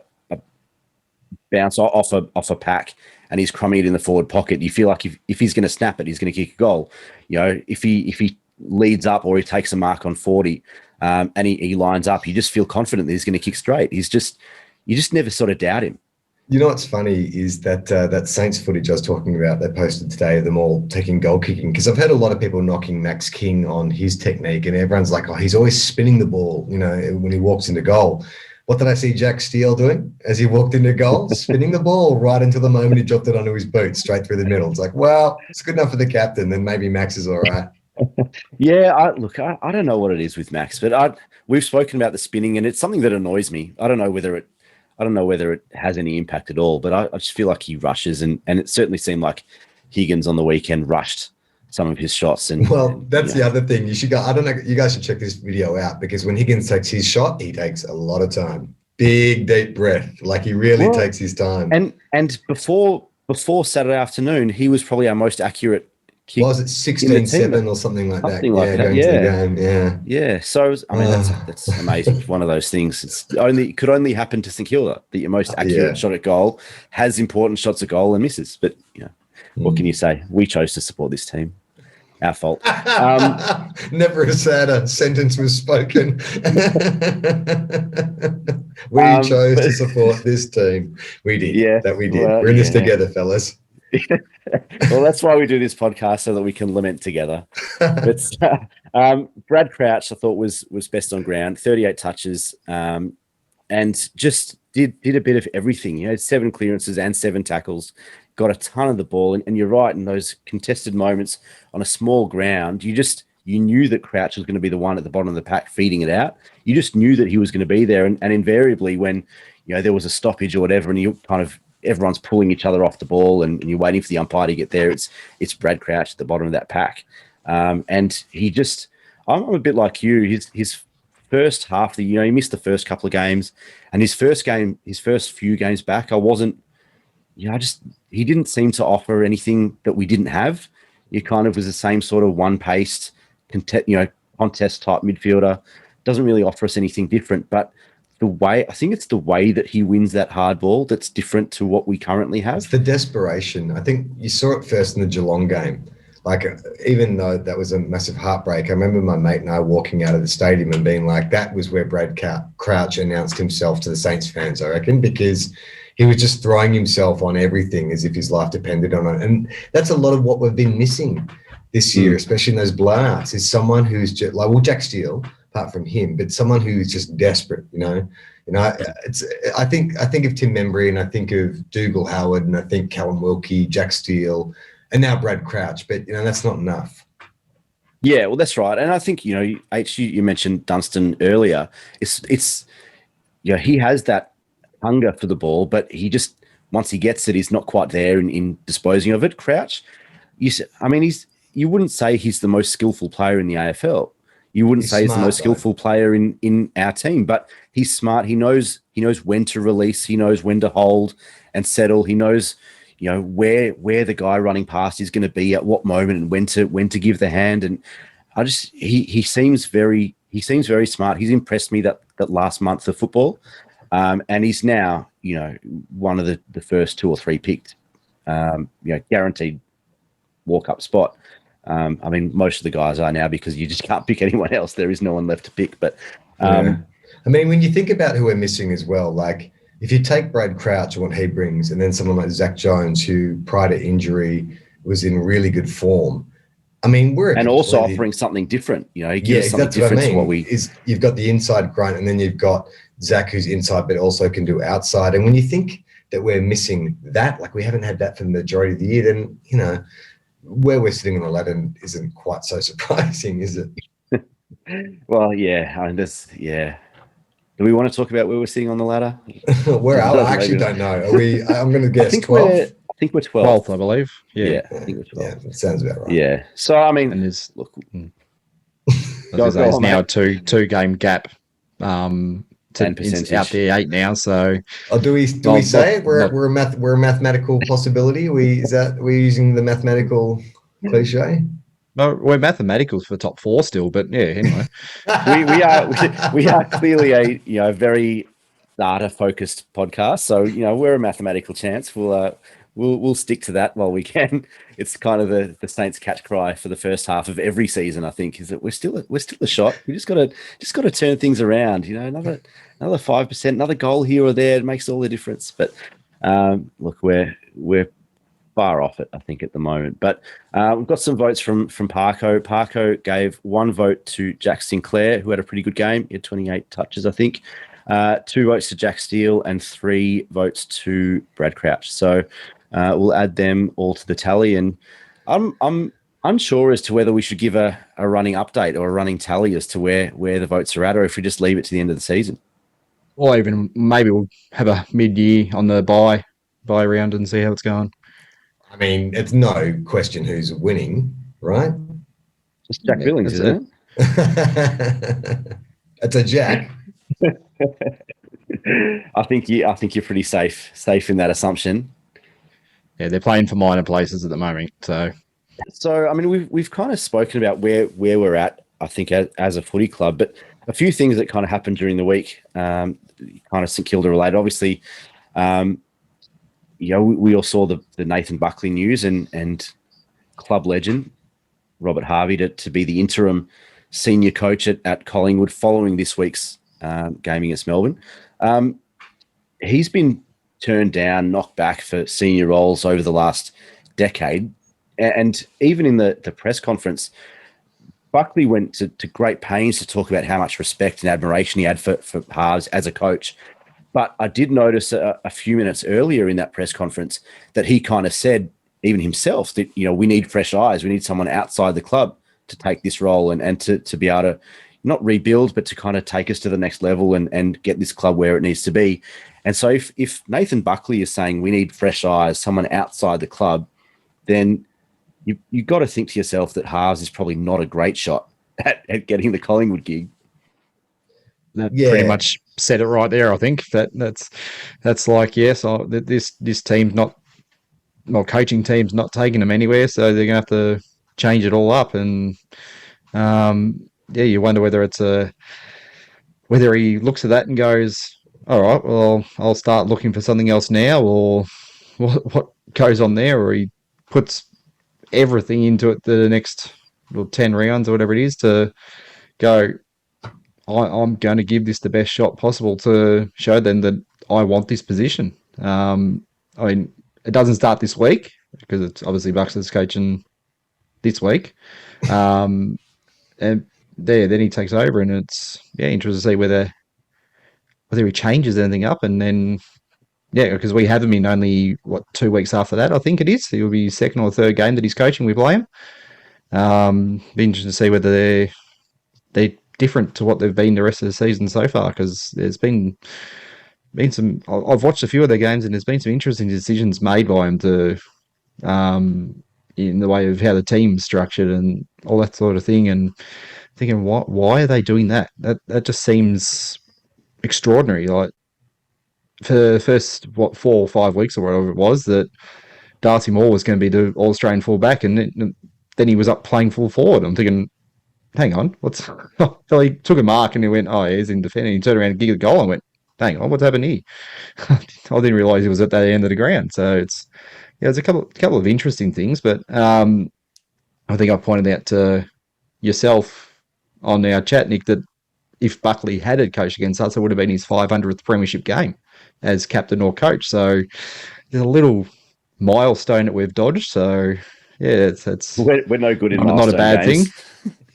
bounce off a pack, and he's crumbing it in the forward pocket. You feel like if he's going to snap it, he's going to kick a goal. If he leads up or he takes a mark on 40, and he lines up, you just feel confident that he's going to kick straight. You just never sort of doubt him. You know what's funny is that Saints footage I was talking about, they posted today of them all taking goal kicking, because I've heard a lot of people knocking Max King on his technique, and everyone's like, oh, he's always spinning the ball, when he walks into goal. What did I see Jack Steele doing as he walked into goal? Spinning the ball right until the moment he dropped it onto his boot, straight through the middle. It's like, well, it's good enough for the captain, then maybe Max is all right. Yeah, I don't know what it is with Max, but we've spoken about the spinning, and it's something that annoys me. I don't know whether it has any impact at all, but I just feel like he rushes, and it certainly seemed like Higgins on the weekend rushed some of his shots. And that's the other thing. You should go. I don't know. You guys should check this video out, because when Higgins takes his shot, he takes a lot of time. Big deep breath, like he really takes his time. And before Saturday afternoon, he was probably our most accurate kick. Was it 16-7 or something like that? Like that. Going to the game. Yeah. So that's amazing. It's one of those things. It could only happen to St Kilda that your most accurate shot at goal has important shots at goal and misses. But what can you say? We chose to support this team. Our fault. Never a sadder sentence was spoken. We chose to support this team. We did. Yeah, that we did. We're in this together, fellas. Well, that's why we do this podcast, so that we can lament together. But Brad Crouch, I thought, was best on ground, 38 touches, and just did a bit of everything. 7 clearances and 7 tackles, got a ton of the ball. And you're right, in those contested moments on a small ground, you knew that Crouch was going to be the one at the bottom of the pack feeding it out. You just knew that he was going to be there. And invariably, when there was a stoppage or whatever, and you kind of everyone's pulling each other off the ball, and you're waiting for the umpire to get there, it's Brad Crouch at the bottom of that pack. And he just, I'm a bit like you. His first half of the year, he missed the first couple of games, and his first few games back, he didn't seem to offer anything that we didn't have. He kind of was the same sort of one-paced, contest type midfielder. Doesn't really offer us anything different, but I think it's the way that he wins that hard ball that's different to what we currently have. It's the desperation. I think you saw it first in the Geelong game. Like, even though that was a massive heartbreak, I remember my mate and I walking out of the stadium and being like, that was where Brad Crouch announced himself to the Saints fans, I reckon, because he was just throwing himself on everything as if his life depended on it. And that's a lot of what we've been missing this year, especially in those blowouts, is someone who's just like, Jack Steele, apart from him, but someone who's just desperate, I think of Tim Membry, and I think of Dougal Howard, and I think Callum Wilkie, Jack Steele, and now Brad Crouch, but that's not enough. Yeah, well, that's right. And I think, you mentioned Dunstan earlier. It's he has that hunger for the ball, but he just, once he gets it, he's not quite there in disposing of it. Crouch, you wouldn't say he's the most skillful player in the AFL. You wouldn't say he's the most skillful player in our team, but he's smart. He knows when to release. He knows when to hold and settle. He knows, where the guy running past is going to be at what moment, and when to give the hand. And he seems very smart. He's impressed me that last month of football, and he's now one of the first 2 or 3 picked, guaranteed walk up spot. Most of the guys are now, because you just can't pick anyone else. There is no one left to pick. But when you think about who we're missing as well, like if you take Brad Crouch and what he brings, and then someone like Zach Jones, who prior to injury was in really good form, I mean, we're and also offering something different. You know, he gives us something that's what I different mean, to what we. Is you've got the inside grunt, and then you've got Zach, who's inside, but also can do outside. And when you think that we're missing that, like we haven't had that for the majority of the year, then you know where we're sitting on the ladder isn't quite so surprising, is it? Well, yeah, I mean, do we want to talk about where we're sitting on the ladder? Where are we? I actually don't know. Are we? I'm going to guess 12. I think we're 12th. 12th, I believe. Yeah, I think we're 12th. Yeah, that sounds about right. Yeah. So I mean, and there's look, there's now a two game gap. And percentage out there 8 now. So, do we say it? We're a mathematical possibility? Are we using the mathematical cliche? No, we're mathematicals for top 4 still, but yeah, anyway. we are clearly a very data focused podcast. So we're a mathematical chance. We'll stick to that while we can. It's kind of the Saints catch cry for the first half of every season. I think is that we're still a shot. We just got to turn things around. Another 5%, another goal here or there, it makes all the difference. But look, we're far off it, I think, at the moment. But we've got some votes from Parko. Parko gave 1 vote to Jack Sinclair, who had a pretty good game. He had 28 touches, I think. 2 votes to Jack Steele and 3 votes to Brad Crouch. So we'll add them all to the tally. And I'm unsure as to whether we should give a running update or a running tally as to where the votes are at, or if we just leave it to the end of the season. Or even maybe we'll have a mid-year on the buy round and see how it's going. I mean, it's no question who's winning, right? It's Jack Billings, isn't it? It's a Jack. I think you're pretty safe in that assumption. Yeah, they're playing for minor places at the moment. So I mean, we've kind of spoken about where we're at, I think, as a footy club, but a few things that kind of happened during the week, kind of St Kilda related. Obviously, we all saw the Nathan Buckley news and club legend Robert Harvey to be the interim senior coach at Collingwood following this week's game against Melbourne. He's been turned down, knocked back for senior roles over the last decade. And even in the press conference, Buckley went to great pains to talk about how much respect and admiration he had for Harves as a coach. But I did notice a few minutes earlier in that press conference that he kind of said, even himself, that, we need fresh eyes. We need someone outside the club to take this role and to be able to not rebuild, but to kind of take us to the next level and get this club where it needs to be. And so if Nathan Buckley is saying we need fresh eyes, someone outside the club, then you've got to think to yourself that Harves is probably not a great shot at getting the Collingwood gig. That pretty much said it right there. I think that's like, yes, this team's coaching team's not taking them anywhere, so they're going to have to change it all up. And you wonder whether whether he looks at that and goes, all right, well, I'll start looking for something else now, or what goes on there, or he puts everything into it the next 10 rounds or whatever it is to go, I'm going to give this the best shot possible to show them that I want this position. I mean, it doesn't start this week because it's obviously Bucks is coaching this week. And then he takes over, and it's interesting to see whether he changes anything up. And then because we have him in only 2 weeks after that, I think it is. It will be second or third game that he's coaching. We play him. Be interesting to see whether they're different to what they've been the rest of the season so far, because there's been some. I've watched a few of their games, and there's been some interesting decisions made by him in the way of how the team's structured and all that sort of thing. And thinking, why are they doing that? That just seems extraordinary. Like, for the first 4 or 5 weeks or whatever it was, that Darcy Moore was going to be the All-Australian fullback, and then he was up playing full forward. I'm thinking, hang on, so he took a mark and he went, oh, he's in defending. He turned around and gigged a goal and went, hang on, what's happened here? I didn't realise he was at that end of the ground. So there's a couple of interesting things, but I think I pointed out to yourself on our chat, Nick, that if Buckley had coached against us, it would have been his 500th premiership game. as captain or coach. So there's a little milestone that we've dodged. So yeah, it's We're no good in not a milestone bad thing. games.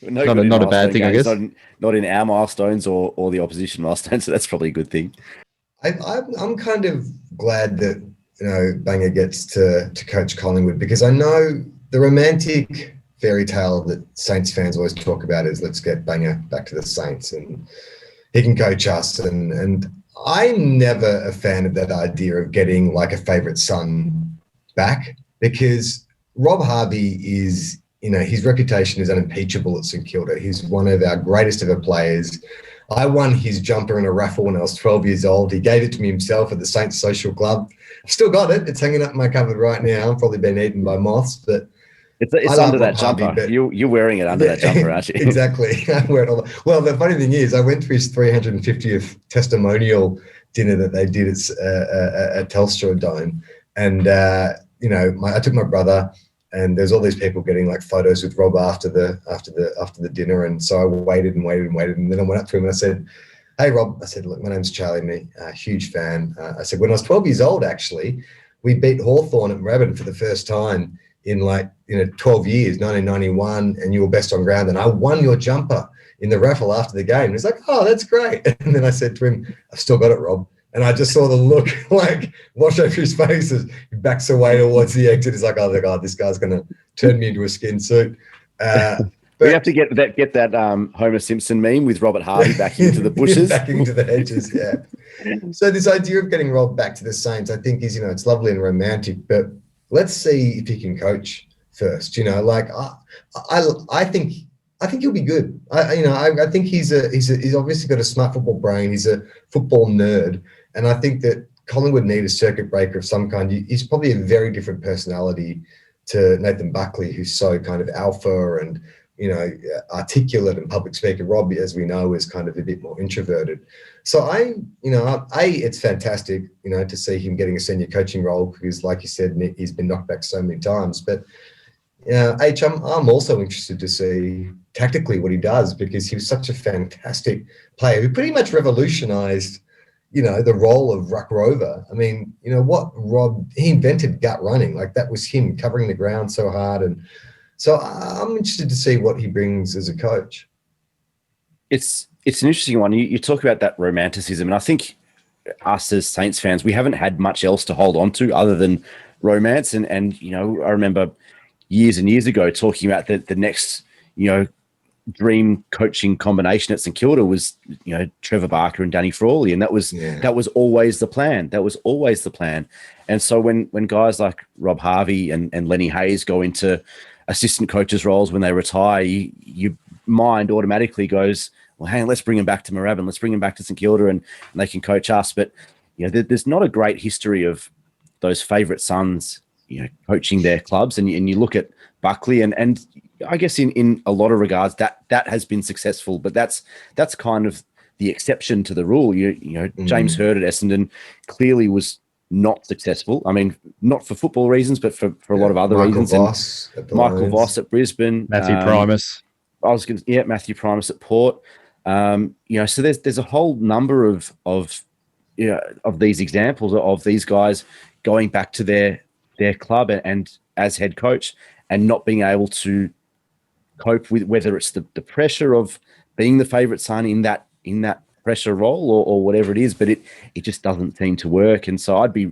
We're no good in Not a bad milestone thing, I games. guess. Not in our milestones or the opposition milestones. So that's probably a good thing. I'm kind of glad that Banger gets to coach Collingwood, because I know the romantic fairy tale that Saints fans always talk about is, let's get Banger back to the Saints and he can coach us. And I'm never a fan of that idea of getting like a favourite son back, because Rob Harvey is, his reputation is unimpeachable at St Kilda. He's one of our greatest ever players. I won his jumper in a raffle when I was 12 years old. He gave it to me himself at the Saints Social Club. I've still got it. It's hanging up in my cupboard right now. I've probably been eaten by moths, but it's under that jumper. You're wearing it under that jumper, aren't you? Exactly. I wear it all. Well, the funny thing is, I went to his 350th testimonial dinner that they did at Telstra Dome, and I took my brother, and there's all these people getting like photos with Rob after the dinner, and so I waited, and then I went up to him and I said, "Hey, Rob," I said, "Look, my name's Charlie, me, a huge fan." I said, "When I was 12 years old, actually, we beat Hawthorn at Moorabbin for the first time in 12 years, 1991, and you were best on ground, and I won your jumper in the raffle after the game." And he's like, "Oh, that's great." And then I said to him, "I've still got it, Rob." And I just saw the look like wash over his face as he backs away towards the exit. He's like, "Oh, God, this guy's going to turn me into a skin suit." We have to get that Homer Simpson meme with Robert Harvey backing into the bushes. Backing into the hedges, yeah. So this idea of getting Rob back to the Saints, I think is, it's lovely and romantic, but let's see if he can coach first. I think he'll be good. I think he's obviously got a smart football brain. He's a football nerd, and I think that Collingwood need a circuit breaker of some kind. He's probably a very different personality to Nathan Buckley, who's so kind of alpha and articulate and public speaker. Rob, as we know, is kind of a bit more introverted. So it's fantastic, to see him getting a senior coaching role, because, like you said, Nick, he's been knocked back so many times. But I'm also interested to see tactically what he does, because he was such a fantastic player who pretty much revolutionised, the role of ruck rover. I mean, he invented gut running. Like, that was him covering the ground so hard. And so I'm interested to see what he brings as a coach. It's an interesting one. You talk about that romanticism, and I think us as Saints fans, we haven't had much else to hold on to other than romance. And I remember years and years ago talking about the next, dream coaching combination at St Kilda was, Trevor Barker and Danny Frawley, and that was always the plan. That was always the plan. And so when guys like Rob Harvey and Lenny Hayes go into assistant coaches roles when they retire, your mind automatically goes, well, hang on, let's bring him back to Moorabbin, let's bring him back to St Kilda, and they can coach us. But there's not a great history of those favourite sons, coaching their clubs, and you look at Buckley, and I guess in a lot of regards that has been successful, but that's kind of the exception to the rule. James Hird at Essendon clearly was not successful. I mean, not for football reasons, but for a lot of other reasons. Michael Voss at Brisbane, Matthew Primus. Matthew Primus at Port. So there's a whole number of these examples of these guys going back to their club and as head coach, and not being able to cope with, whether it's the pressure of being the favourite son in that pressure role or whatever it is, but it just doesn't seem to work. And so I'd be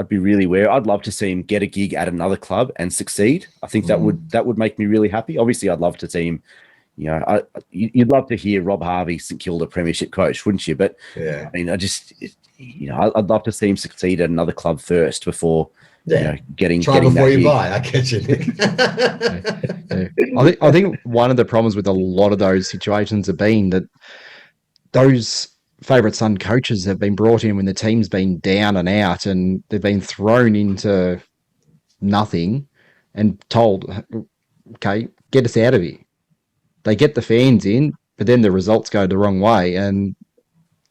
really wary. I'd love to see him get a gig at another club and succeed. I think that would make me really happy. Obviously, I'd love to see him. You'd love to hear Rob Harvey, St Kilda Premiership coach, wouldn't you? But yeah, I mean, I'd love to see him succeed at another club first before getting before you gig. buy. I get you, Nick. I think one of the problems with a lot of those situations have been that those favourite son coaches have been brought in when the team's been down and out, and they've been thrown into nothing and told, okay, get us out of here. They get the fans in, but then the results go the wrong way, and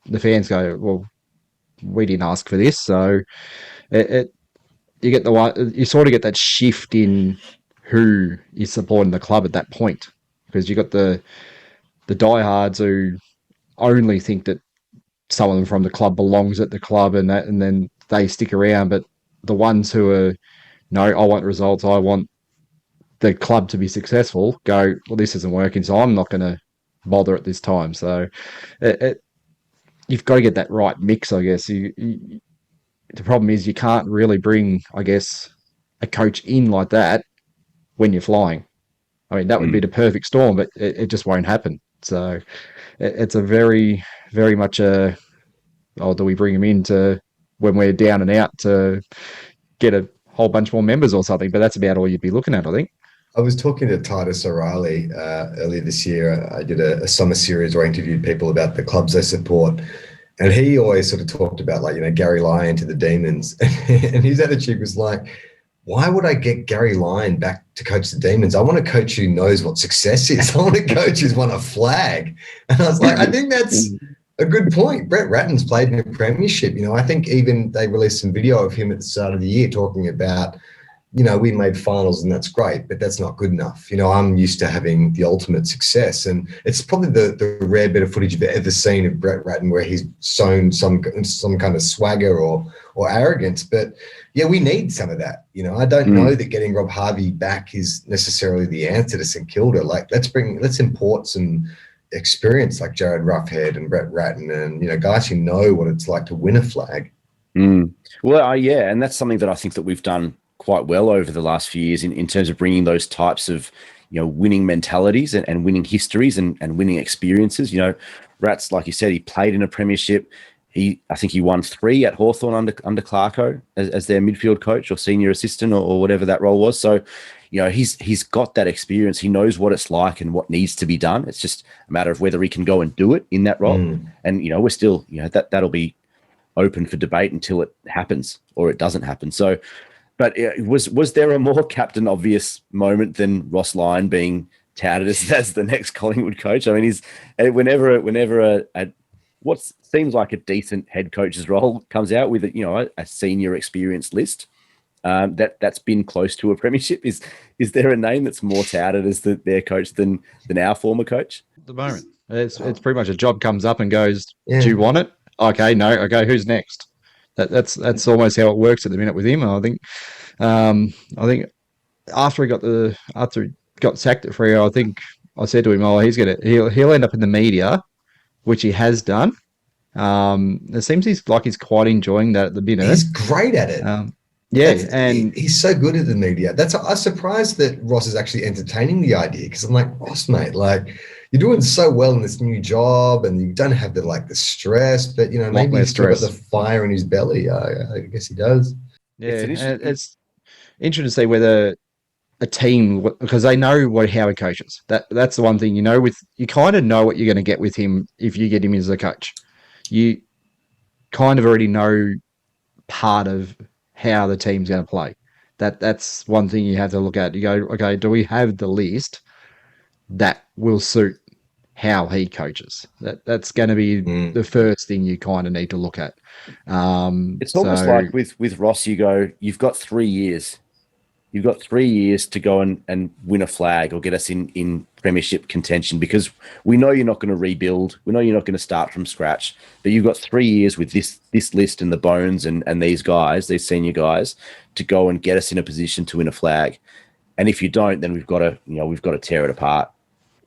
the fans go, well, we didn't ask for this. So you sort of get that shift in who is supporting the club at that point, because you got the diehards who only think that some of them from the club belongs at the club and that, and then they stick around. But the ones who are, no, I want results, I want the club to be successful, go, well, this isn't working, so I'm not going to bother at this time. So you've got to get that right mix, I guess. The problem is you can't really bring, I guess, a coach in like that when you're flying. I mean, that would be the perfect storm, but it just won't happen. So it's a very, very much a, oh, do we bring him in to when we're down and out to get a whole bunch more members or something? But that's about all you'd be looking at, I think. I was talking to Titus O'Reilly earlier this year. I did a summer series where I interviewed people about the clubs they support. And he always sort of talked about, like, Gary Lyon to the Demons. And his attitude was like, why would I get Gary Lyon back to coach the Demons? I want a coach who knows what success is. I want a coach who's won a flag. And I was like, I think that's a good point. Brett Ratton's played in a premiership. I think even they released some video of him at the start of the year talking about, we made finals and that's great, but that's not good enough. I'm used to having the ultimate success. And it's probably the rare bit of footage you've ever seen of Brett Ratton where he's shown some kind of swagger or arrogance. But yeah, we need some of that. I don't know that getting Rob Harvey back is necessarily the answer to St Kilda. Like, let's import some experience like Jared Roughhead and Brett Ratton and, guys who know what it's like to win a flag. Well, yeah. And that's something that I think that we've done quite well over the last few years in terms of bringing those types of, winning mentalities and winning histories and winning experiences. Rats, like you said, he played in a premiership. I think he won 3 at Hawthorn under Clarko as their midfield coach or senior assistant or whatever that role was. So, he's got that experience. He knows what it's like and what needs to be done. It's just a matter of whether he can go and do it in that role. And, we're still, that'll be open for debate until it happens or it doesn't happen. So, but was there a more Captain Obvious moment than Ross Lyon being touted as the next Collingwood coach? I mean, whenever a what seems like a decent head coach's role comes out with a senior experience list that's been close to a premiership, is there a name that's more touted as their coach than our former coach? At the moment, it's pretty much a job comes up and goes, do you want it? Okay, no. Okay, who's next? That's almost how it works at the minute with him. I think after he got sacked at Freo, I think I said to him, "Oh, he'll end up in the media," which he has done. It seems he's quite enjoying that at the minute. He's great at it. And he's so good at the media. I'm surprised that Ross is actually entertaining the idea, because I'm like, Ross, mate, like, you're doing so well in this new job and you don't have the stress, but maybe he's still got the fire in his belly. I guess he does. Yeah, it's interesting to see whether a team, because they know how he coaches. That's the one thing, you kind of know what you're going to get with him if you get him as a coach. You kind of already know part of how the team's going to play. That's one thing you have to look at. You go, okay, do we have the list that will suit how he coaches? That's going to be the first thing you kind of need to look at. It's almost like with Ross, you've got 3 years. You've got 3 years to go and win a flag or get us in premiership contention, because we know you're not going to rebuild. We know you're not going to start from scratch, but you've got 3 years with this list and the bones and these guys, these senior guys, to go and get us in a position to win a flag. And if you don't, then we've got to tear it apart,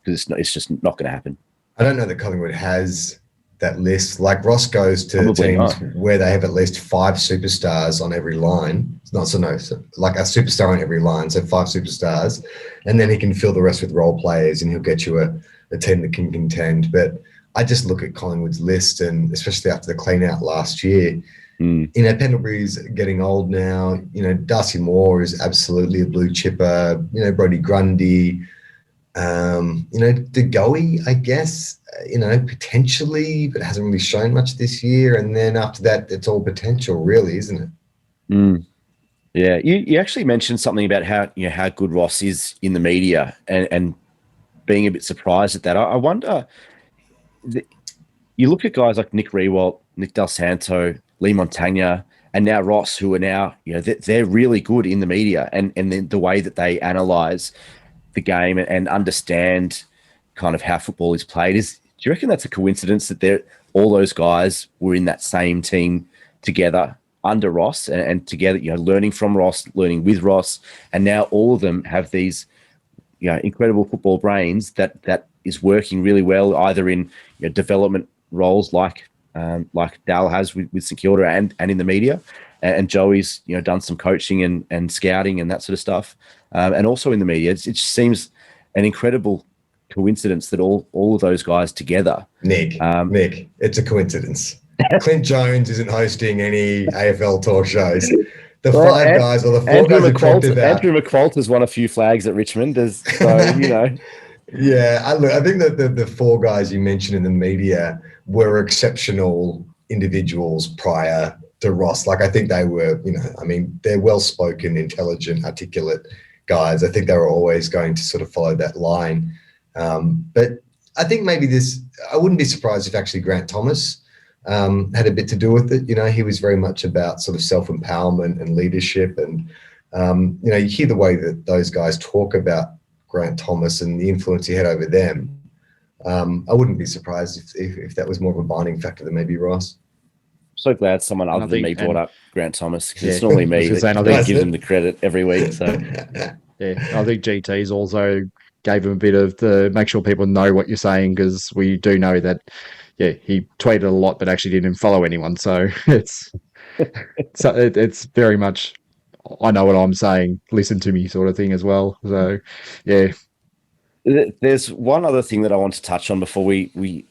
because it's just not going to happen. I don't know that Collingwood has that list. Like, Ross goes to teams where they have at least 5 superstars on every line. It's not so like a superstar on every line, so 5 superstars, and then he can fill the rest with role players, and he'll get you a team that can contend. But I just look at Collingwood's list, and especially after the clean out last year, Pendlebury's getting old now. Darcy Moore is absolutely a blue chipper. Brodie Grundy. DeGoey, I guess, potentially, but hasn't really shown much this year. And then after that, it's all potential, really, isn't it? Yeah. You actually mentioned something about how good Ross is in the media and being a bit surprised at that. I wonder, you look at guys like Nick Rewalt, Nick Del Santo, Lee Montagna, and now Ross, who are now, they're really good in the media and then the way that they analyze the game and understand kind of how football is played. Do you reckon that's a coincidence that all those guys were in that same team together under Ross and together, learning from Ross, learning with Ross. And now all of them have these, incredible football brains that is working really well, either in development roles like Dal has with St Kilda and in the media. And Joey's, done some coaching and scouting and that sort of stuff. And also in the media, it just seems an incredible coincidence that all of those guys together. Nick, it's a coincidence. Clint Jones isn't hosting any AFL talk shows. The five guys or the four guys we talked about. Andrew McQualter's won a few flags at Richmond. Yeah, I think that the four guys you mentioned in the media were exceptional individuals prior to Ross. Like, I think they were, they're well-spoken, intelligent, articulate guys. I think they were always going to sort of follow that line. But I think maybe I wouldn't be surprised if actually Grant Thomas had a bit to do with it. He was very much about sort of self-empowerment and leadership. And, you hear the way that those guys talk about Grant Thomas and the influence he had over them. I wouldn't be surprised if that was more of a binding factor than maybe Ross. So glad someone other than me brought up Grant Thomas, because it's normally me that gives him the credit every week. So yeah, I think GT's also gave him a bit of the make sure people know what you're saying, because we do know that he tweeted a lot but actually didn't follow anyone. So it's very much I know what I'm saying, listen to me sort of thing as well. So yeah. There's one other thing that I want to touch on before we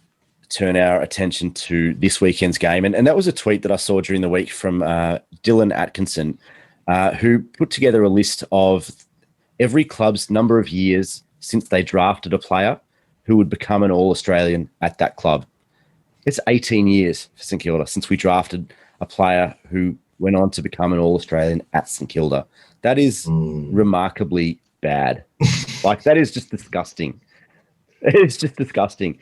turn our attention to this weekend's game. And that was a tweet that I saw during the week from Dylan Atkinson, who put together a list of every club's number of years since they drafted a player who would become an All-Australian at that club. It's 18 years for St Kilda since we drafted a player who went on to become an All-Australian at St Kilda. That is remarkably bad. Like, that is just disgusting. It's just disgusting.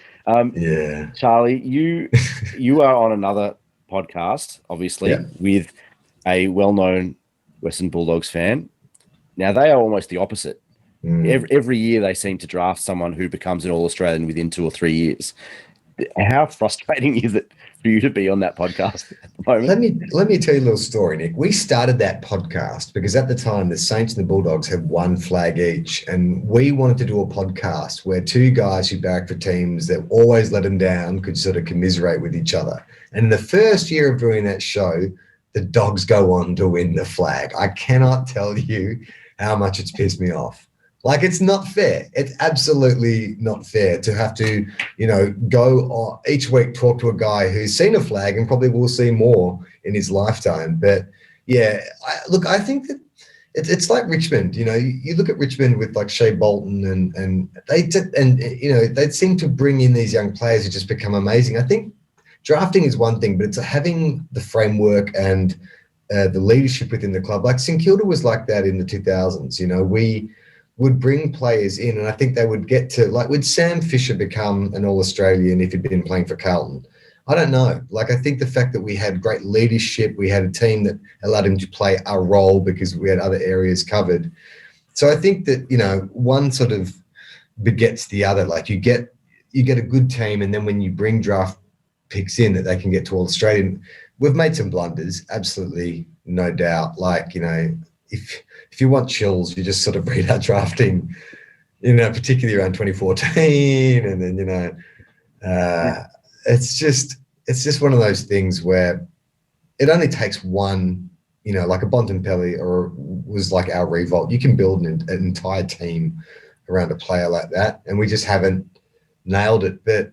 Charlie, you are on another podcast, obviously, with a well-known Western Bulldogs fan. Now, they are almost the opposite. Every year they seem to draft someone who becomes an All-Australian within 2 or 3 years. How frustrating is it for you to be on that podcast at the moment? Let me tell you a little story, Nick. We started that podcast because at the time the Saints and the Bulldogs had one flag each, and we wanted to do a podcast where two guys who backed for teams that always let them down could sort of commiserate with each other. And in the first year of doing that show, the Dogs go on to win the flag. I cannot tell you how much it's pissed me off. Like, it's not fair. It's absolutely not fair to have to, go each week, talk to a guy who's seen a flag and probably will see more in his lifetime. But yeah, I think that it's like Richmond. You look at Richmond with like Shea Bolton and they seem to bring in these young players who just become amazing. I think drafting is one thing, but it's having the framework and the leadership within the club. Like St Kilda was like that in the 2000s. We would bring players in, and I think they would get to, like, would Sam Fisher become an All-Australian if he'd been playing for Carlton? I don't know. Like, I think the fact that we had great leadership, we had a team that allowed him to play a role because we had other areas covered. So I think that, one sort of begets the other. Like, you get a good team, and then when you bring draft picks in that they can get to All-Australian, we've made some blunders, absolutely, no doubt. Like, if you want chills, you just sort of read our drafting, particularly around 2014. And then, it's just one of those things where it only takes one, like a Bontempelli or was like our Revolt. You can build an entire team around a player like that. And we just haven't nailed it. But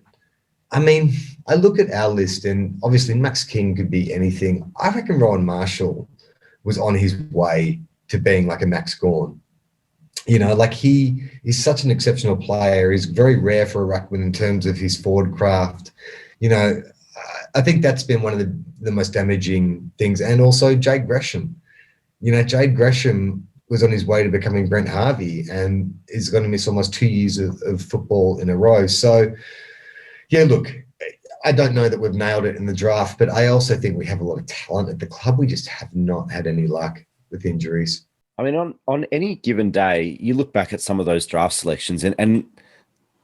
I mean, I look at our list and obviously Max King could be anything. I reckon Rowan Marshall was on his way to being like a Max Gawn. Like he is such an exceptional player. He's very rare for a ruckman in terms of his forward craft. I think that's been one of the most damaging things. And also Jade Gresham. Jade Gresham was on his way to becoming Brent Harvey and is going to miss almost 2 years of football in a row. So, yeah, look, I don't know that we've nailed it in the draft, but I also think we have a lot of talent at the club. We just have not had any luck with injuries. I mean, on any given day, you look back at some of those draft selections and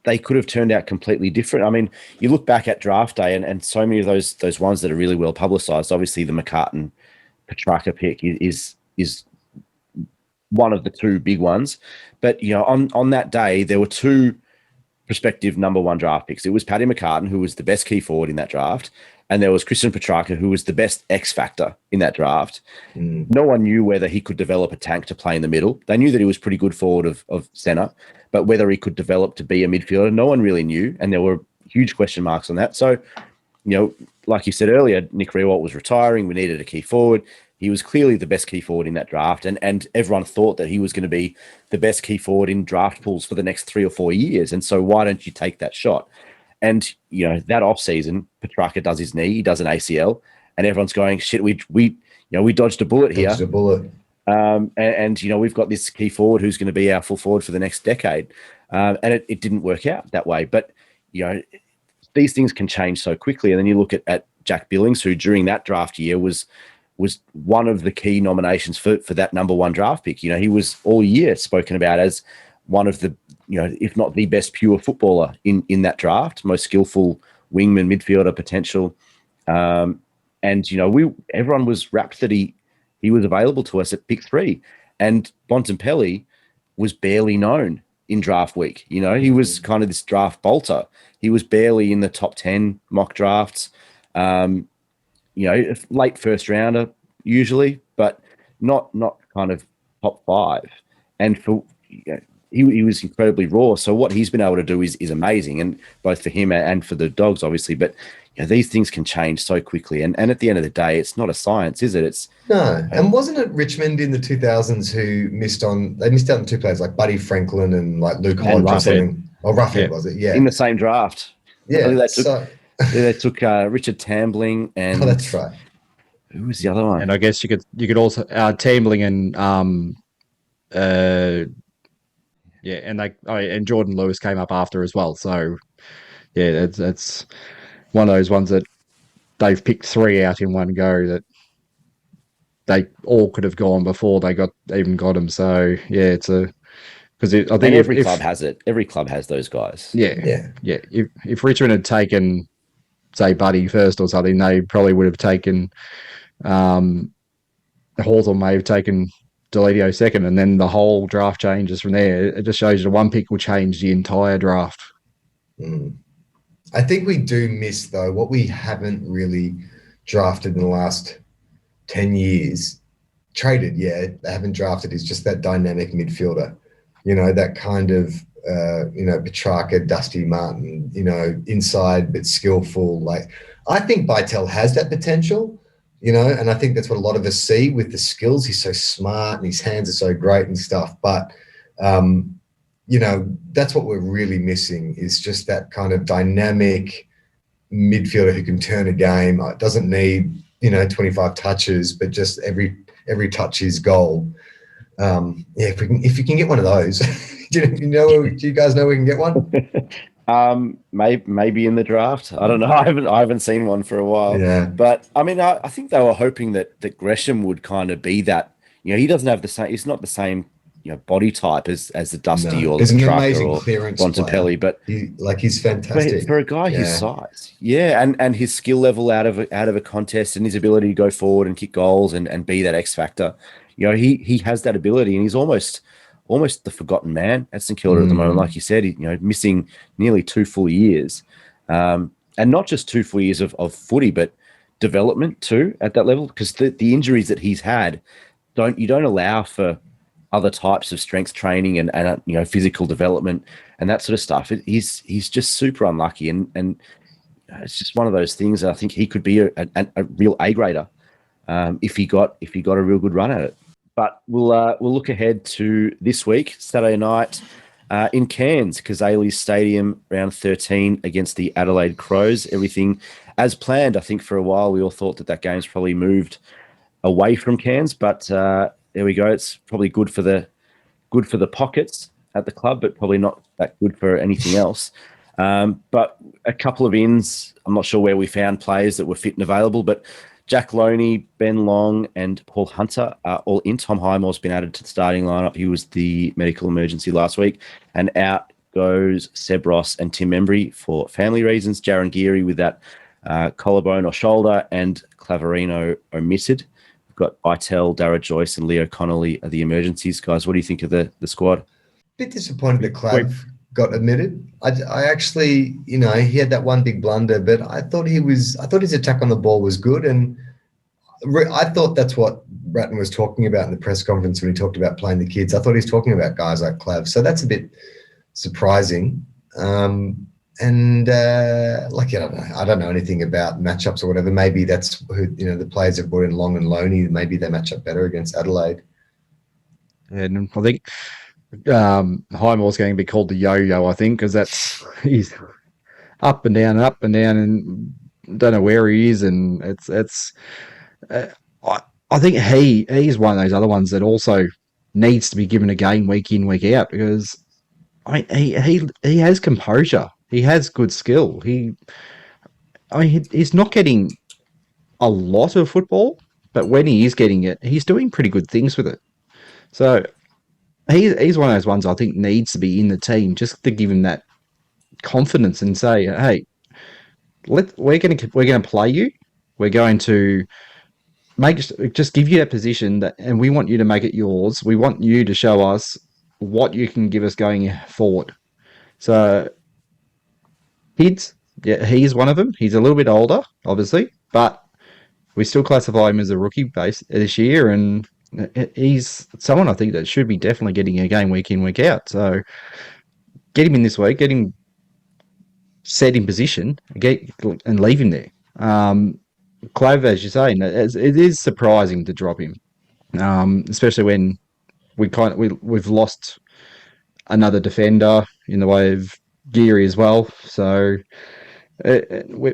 they could have turned out completely different. I mean, you look back at draft day and so many of those ones that are really well publicized. Obviously, the McCartan Petrarca pick is one of the two big ones. But on that day, there were two prospective number one draft picks. It was Paddy McCartan, who was the best key forward in that draft, and there was Christian Petrarca, who was the best X factor in that draft. No one knew whether he could develop a tank to play in the middle. They knew that he was pretty good forward of centre, but whether he could develop to be a midfielder, no one really knew, and there were huge question marks on that. So, like you said earlier, Nick Riewoldt was retiring. We needed a key forward. He was clearly the best key forward in that draft, and everyone thought that he was going to be the best key forward in draft pools for the next 3 or 4 years. And so why don't you take that shot? And, that offseason, Petrarca does his knee, he does an ACL, and everyone's going, shit, we dodged a bullet here. Dodged a bullet. And we've got this key forward who's going to be our full forward for the next decade. And it didn't work out that way. But, these things can change so quickly. And then you look at Jack Billings, who during that draft year was one of the key nominations for that number one draft pick. He was all year spoken about as one of the, if not the best pure footballer in that draft, most skillful wingman, midfielder potential. And, everyone was rapt that he was available to us at pick 3. And Bontempelli was barely known in draft week. He was kind of this draft bolter. He was barely in the top 10 mock drafts. Late first rounder usually, but not kind of top 5. And for he was incredibly raw. So what he's been able to do is amazing, and both for him and for the Dogs, obviously. But these things can change so quickly, and at the end of the day, it's not a science, is it? No. And wasn't it Richmond in the 2000s who missed out on 2 players like Buddy Franklin and like Luke Hodgson? Roughhead, was it? Yeah, in the same draft. Yeah, they took Richard Tambling and that's right. Who was the other one? And I guess you could also Tambling and and Jordan Lewis came up after as well. So yeah, that's one of those ones that they've picked 3 out in one go that they all could have gone before they even got them. So yeah, because I think every club has it. Every club has those guys. Yeah. If Richmond had taken, say, Buddy first or something, they probably would have taken Hawthorn may have taken Deledio second, and then the whole draft changes from there. It just shows you one pick will change the entire draft. I think we do miss, though, what we haven't really drafted in the last 10 years. Traded, yeah, they haven't drafted, is just that dynamic midfielder. That kind of, Petrarca, Dusty Martin, inside but skillful. Like, I think Bytel has that potential, and I think that's what a lot of us see with the skills. He's so smart and his hands are so great and stuff. But, that's what we're really missing, is just that kind of dynamic midfielder who can turn a game. It doesn't need, 25 touches, but just every touch is goal. If you can get one of those, do you guys know we can get one? Maybe in the draft. I don't know. I haven't seen one for a while. Yeah. But I mean, I think they were hoping that Gresham would kind of be that. He doesn't have the same. He's not the same, body type as the Dusty or the Petrarca or Bontempelli. But he's fantastic for a guy his size. Yeah, and his skill level out of a contest and his ability to go forward and kick goals and be that X factor. He has that ability, and he's almost the forgotten man at St Kilda at the moment. Like you said, missing nearly 2 full years, and not just 2 full years of footy, but development too at that level, because the injuries that he's had don't allow for other types of strength training and physical development and that sort of stuff. He's just super unlucky, and it's just one of those things that I think he could be a real A grader if he got a real good run at it. But we'll look ahead to this week, Saturday night, in Cairns, Kazali's Stadium, round 13 against the Adelaide Crows. Everything as planned. I think for a while we all thought that game's probably moved away from Cairns, but there we go. It's probably good for the pockets at the club, but probably not that good for anything else. But a couple of ins. I'm not sure where we found players that were fit and available, but Jack Loney, Ben Long, and Paul Hunter are all in. Tom Highmore's been added to the starting lineup. He was the medical emergency last week and out. goes Seb Ross and Tim Embry for family reasons. Jaron Geary with that collarbone or shoulder, and Claverino omitted. We've got Bytel, Dara Joyce, and Leo Connolly are the emergencies. Guys, what do you think of the squad? Bit disappointed that Clav got omitted. I actually, he had that one big blunder, but I thought his attack on the ball was good, and I thought that's what Bratton was talking about in the press conference when he talked about playing the kids. I thought he was talking about guys like Clav, so that's a bit surprising. I don't know. I don't know anything about matchups or whatever. Maybe that's who the players have brought in, Long and Loney. Maybe they match up better against Adelaide. And I think Highmore's going to be called the yo-yo, I think, because he's up and down, and don't know where he is, and I think he's one of those other ones that also needs to be given a game week in, week out, because he has composure, he has good skill. He's not getting a lot of football, but when he is getting it, he's doing pretty good things with it. So he's one of those ones I think needs to be in the team just to give him that confidence and say, hey, we're going to play you. We're going to just give you that position and we want you to make it yours. We want you to show us what you can give us going forward. So he's one of them. He's a little bit older, obviously, but we still classify him as a rookie base this year, and he's someone I think that should be definitely getting a game week in, week out. So get him in this week, get him set in position, and leave him there. Clav, as you say, it is surprising to drop him, especially when we've lost another defender in the way of Geary as well. So we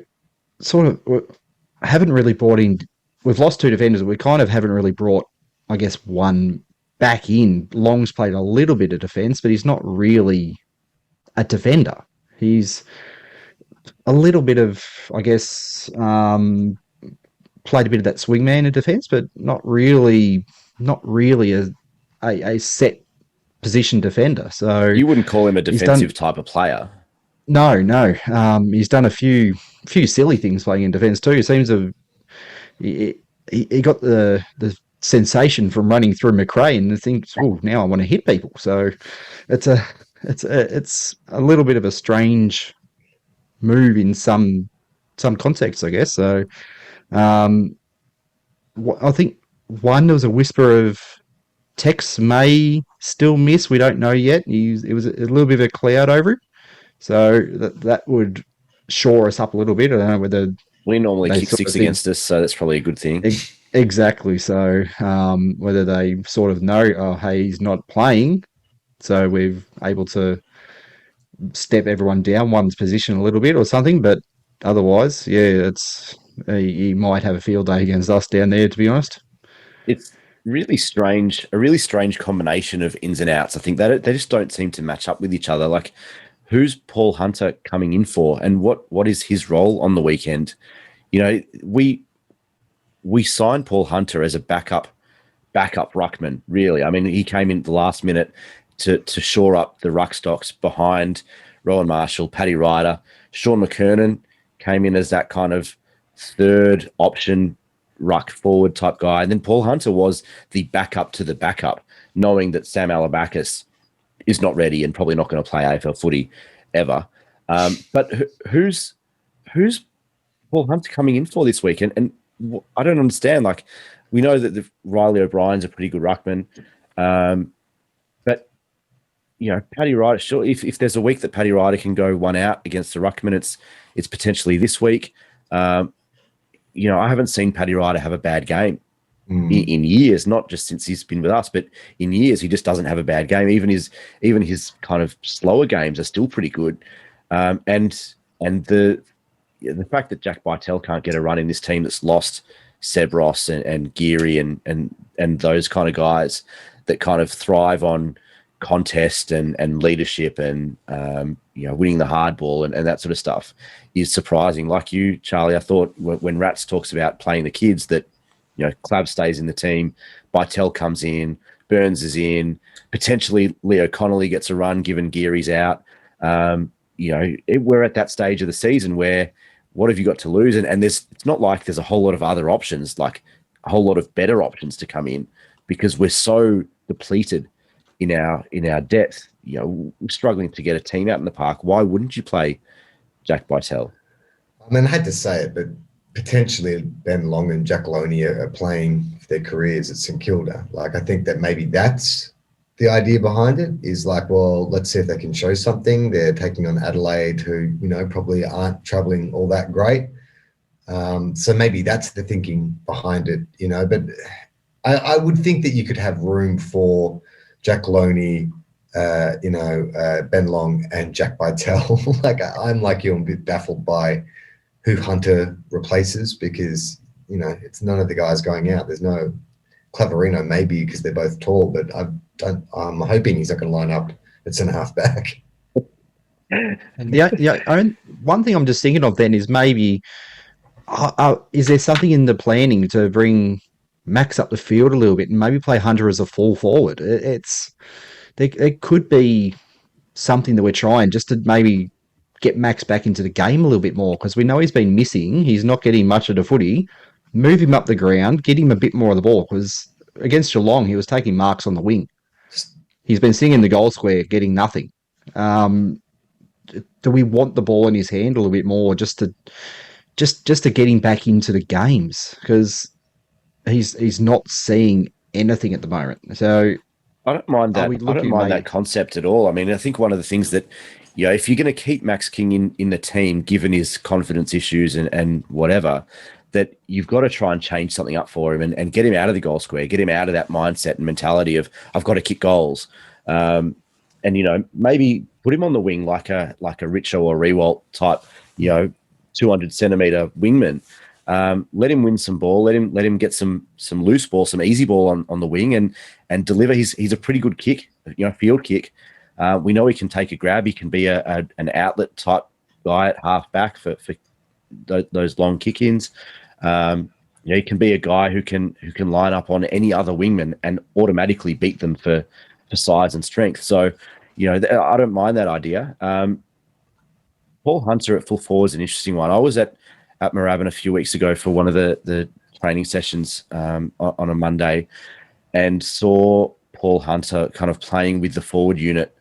haven't really brought in. We've lost two defenders. We kind of haven't really brought, I guess, one back in. Long's played a little bit of defence, but he's not really a defender. He's a little bit of, I guess, played a bit of that swingman in defence, but not really a set position defender. So you wouldn't call him a defensive type of player. No. He's done a few silly things playing in defence too. It seems he got the sensation from running through McRae and thinks, oh, now I want to hit people. So it's a little bit of a strange move in some contexts, I guess. So I think there was a whisper of Tex may still miss. We don't know yet. It was a little bit of a cloud over him. So that would shore us up a little bit. I don't know whether we normally kick six against us, so that's probably a good thing. Exactly. So whether they sort of know, oh, hey, he's not playing, so we're able to step everyone down one's position a little bit or something. But otherwise, yeah, he might have a field day against us down there, to be honest. It's really strange, a really strange combination of ins and outs. I think that they just don't seem to match up with each other. Like, who's Paul Hunter coming in for, and what is his role on the weekend? We signed Paul Hunter as a backup ruckman, really. I mean, he came in at the last minute to shore up the ruck stocks behind Rowan Marshall, Paddy Ryder. Sean McKernan came in as that kind of third option ruck forward type guy. And then Paul Hunter was the backup to the backup, knowing that Sam Alabakis is not ready and probably not going to play AFL footy ever. But who's Paul Hunter coming in for this weekend? And I don't understand. Like, we know that Riley O'Brien's a pretty good ruckman. But, Paddy Ryder, sure, if there's a week that Paddy Ryder can go one out against the ruckman, it's potentially this week. I haven't seen Paddy Ryder have a bad game in years, not just since he's been with us, but in years. He just doesn't have a bad game. Even his kind of slower games are still pretty good. And the fact that Jack Bytel can't get a run in this team that's lost Seb Ross and Geary and those kind of guys that kind of thrive on contest and leadership and winning the hard ball and that sort of stuff is surprising. Like you, Charlie, I thought when Rats talks about playing the kids that Clab stays in the team, Bytel comes in, Burns is in, potentially Leo Connolly gets a run given Geary's out. We're at that stage of the season where what have you got to lose? And it's not like there's a whole lot of other options, like a whole lot of better options to come in, because we're so depleted in our depth. We're struggling to get a team out in the park. Why wouldn't you play Jack Bytel? I mean, I hate to say it, but potentially Ben Long and Jack Loney are playing for their careers at St Kilda. Like, I think that maybe that's the idea behind it, is like, well, let's see if they can show something. They're taking on Adelaide, who, probably aren't traveling all that great. So maybe that's the thinking behind it, but I would think that you could have room for Jack Loney, Ben Long and Jack Bytel. Like, I'm like you, I'm a bit baffled by who Hunter replaces, because, it's none of the guys going out. There's no Claverino, maybe because they're both tall, but I'm hoping he's not going to line up at centre half back. And one thing I'm just thinking of then is maybe, is there something in the planning to bring Max up the field a little bit and maybe play Hunter as a full forward? It could be something that we're trying, just to maybe get Max back into the game a little bit more, because we know he's been missing. He's not getting much of the footy. Move him up the ground, get him a bit more of the ball, because against Geelong, he was taking marks on the wing. He's been sitting in the goal square, getting nothing. Do we want the ball in his hand a little bit more, just to get him back into the games? Because he's not seeing anything at the moment. So I don't mind that. I don't mind that concept at all. I mean, I think one of the things that, if you're going to keep Max King in the team, given his confidence issues and whatever, that you've got to try and change something up for him and get him out of the goal square, get him out of that mindset and mentality of, I've got to kick goals. And, maybe put him on the wing like a Richo or Rewalt type, 200 centimeter wingman. Let him win some ball. Let him get some loose ball, some easy ball on the wing and deliver. He's a pretty good kick, field kick. We know he can take a grab. He can be an outlet type guy at half back for those long kick-ins. He can be a guy who can line up on any other wingman and automatically beat them for size and strength. So, I don't mind that idea. Paul Hunter at full forward is an interesting one. I was at Moorabbin a few weeks ago for one of the training sessions on a Monday, and saw Paul Hunter kind of playing with the forward unit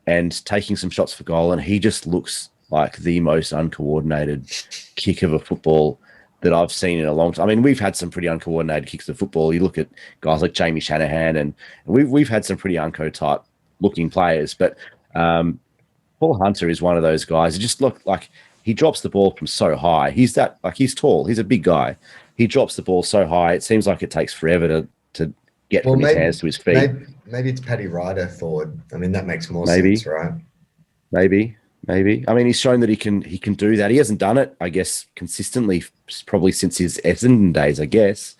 and taking some shots for goal, and he just looks like the most uncoordinated kick of a football that I've seen in a long time. I mean, we've had some pretty uncoordinated kicks of football. You look at guys like Jamie Shanahan, and we've had some pretty unco type looking players, but Paul Hunter is one of those guys. It just looked like he drops the ball from so high. He's tall. He's a big guy. He drops the ball so high. It seems like it takes forever to get from his hands to his feet. Maybe it's Paddy Ryder forward. I mean, that makes more sense, right? Maybe. I mean, he's shown that he can do that. He hasn't done it, I guess, consistently, probably since his Essendon days, I guess.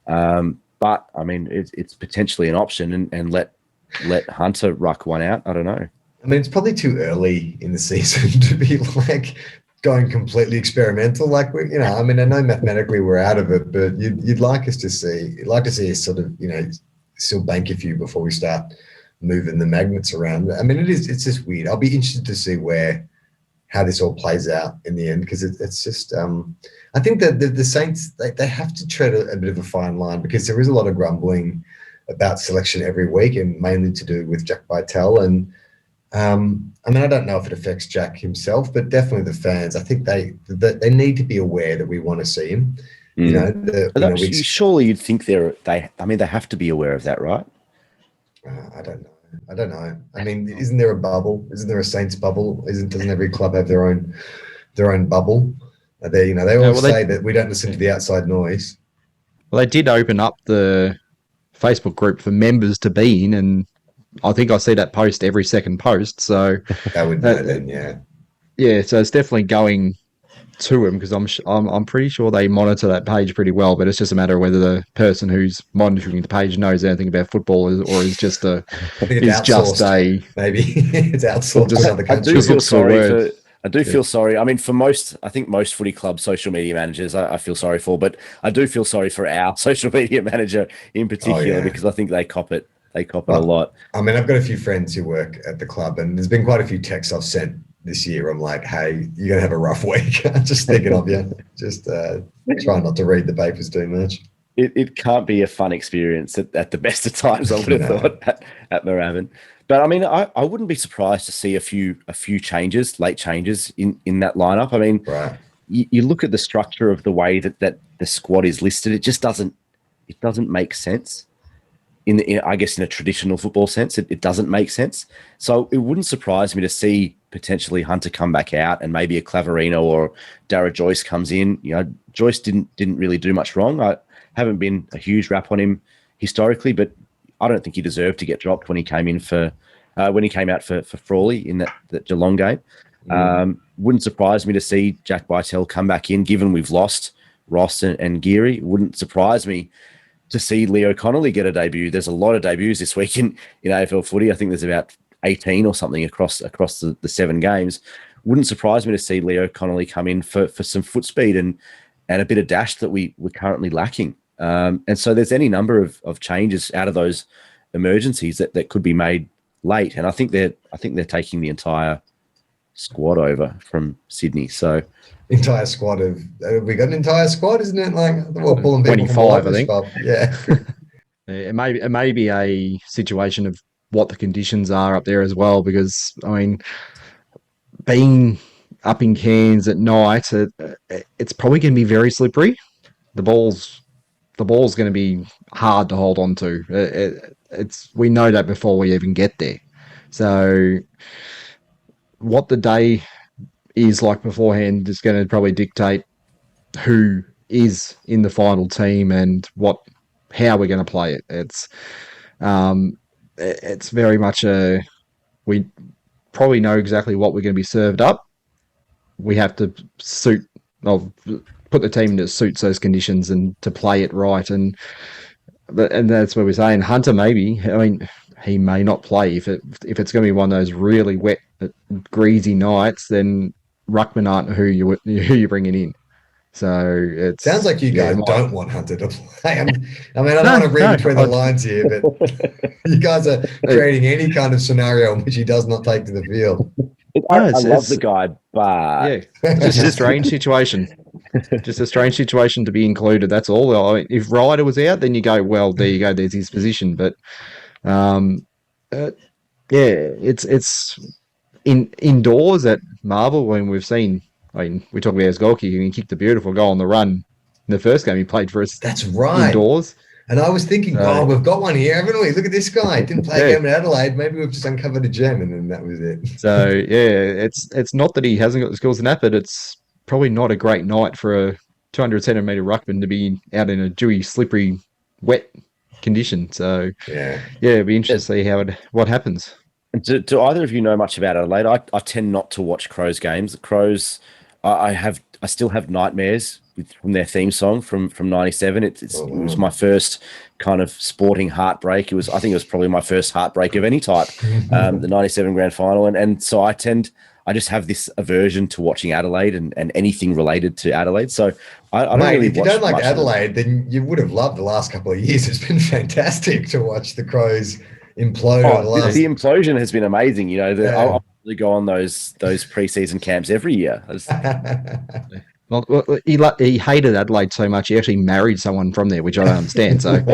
But I mean, it's potentially an option, and let Hunter ruck one out. I don't know. I mean, it's probably too early in the season to be like going completely experimental. Like, I mean, I know mathematically we're out of it, but you'd like to see us sort of, still bank a few before we start moving the magnets around. I mean, it's just weird. I'll be interested to see how this all plays out in the end, because it's just, I think that the Saints, they have to tread a bit of a fine line, because there is a lot of grumbling about selection every week, and mainly to do with Jack Bytel. And I mean, I don't know if it affects Jack himself, but definitely the fans. I think they need to be aware that we want to see him. Surely you'd think they have to be aware of that, right? I don't know. I mean, isn't there a bubble? Isn't there a Saints bubble? Doesn't every club have their own bubble? They always say that we don't listen to the outside noise. Well, they did open up the Facebook group for members to be in, and I think I see that post every second post. So that would know then, yeah. Yeah, so it's definitely going to him, because I'm pretty sure they monitor that page pretty well, but it's just a matter of whether the person who's monitoring the page knows anything about football, or is just maybe it's outsourced to another country. I do feel sorry. I mean, for most footy club social media managers, I feel sorry for, but I do feel sorry for our social media manager in particular, because I think they cop it They cop it a lot. I mean, I've got a few friends who work at the club, and there's been quite a few texts I've sent this year. I'm like, hey, you're going to have a rough week. I'm just thinking of you. Just try not to read the papers too much. It can't be a fun experience at the best of times, I would have thought, at Moorabbin. But I mean, I wouldn't be surprised to see a few changes, late changes in that lineup. I mean, right. You look at the structure of the way that the squad is listed, it just doesn't make sense. I guess in a traditional football sense, it doesn't make sense. So it wouldn't surprise me to see potentially Hunter come back out and maybe a Claverino or Dara Joyce comes in. You know, Joyce didn't really do much wrong. I haven't been a huge rap on him historically, but I don't think he deserved to get dropped when he came in when he came out for Frawley in that Geelong game. Wouldn't surprise me to see Jack Bytel come back in, given we've lost Ross and Geary. Wouldn't surprise me to see Leo Connolly get a debut. There's a lot of debuts this week in AFL footy. I think there's about 18 or something across the 7 games. Wouldn't surprise me to see Leo Connolly come in for some foot speed and a bit of dash that we're currently lacking. And so there's any number of changes out of those emergencies that could be made late. And I think they're taking the entire squad over from Sydney. So entire squad of we got an entire squad, isn't it? Like we're pulling 25, I think. Yeah. It may be a situation of what the conditions are up there as well, because I mean, being up in Cairns at night, it's probably going to be very slippery. The ball's going to be hard to hold on to. We know that before we even get there. So what the day is like beforehand is going to probably dictate who is in the final team and how we're going to play it. It's very much we probably know exactly what we're going to be served up. We have to put the team to suit those conditions and to play it right. And that's where we're saying Hunter maybe. I mean, he may not play if it's going to be one of those really wet, greasy nights. Then Ruckman aren't who you're bringing in. So it sounds like you guys don't want Hunter to play. I mean, I don't want to read between the lines here, but you guys are creating any kind of scenario in which he does not take to the field. I love the guy, but it's just a strange situation. Just a strange situation to be included. That's all. I mean, if Ryder was out, then you go, well, there you go. There's his position. But it's indoors at Marvel when we've seen. I mean, we talk about his goal kicking. He kicked a beautiful goal on the run in the first game he played for us. That's right. Indoors. And I was thinking, we've got one here, haven't we? Look at this guy. Didn't play a game in Adelaide. Maybe we've just uncovered a gem, and then that was it. So, it's not that he hasn't got the skills in that, but it's probably not a great night for a 200 centimetre ruckman to be out in a dewy, slippery, wet condition. So, it'd be interesting to see what happens. Do either of you know much about Adelaide? I tend not to watch Crows games. The Crows, I still have nightmares from their theme song from '97. It was my first kind of sporting heartbreak. I think it was probably my first heartbreak of any type. The '97 grand final, and so I just have this aversion to watching Adelaide and anything related to Adelaide. So I don't really. If you don't like Adelaide, then you would have loved the last couple of years. It's been fantastic to watch the Crows implode. The implosion has been amazing. You know, I'll really go on those pre-season camps every year. Well, he hated Adelaide so much he actually married someone from there, which I don't understand. So,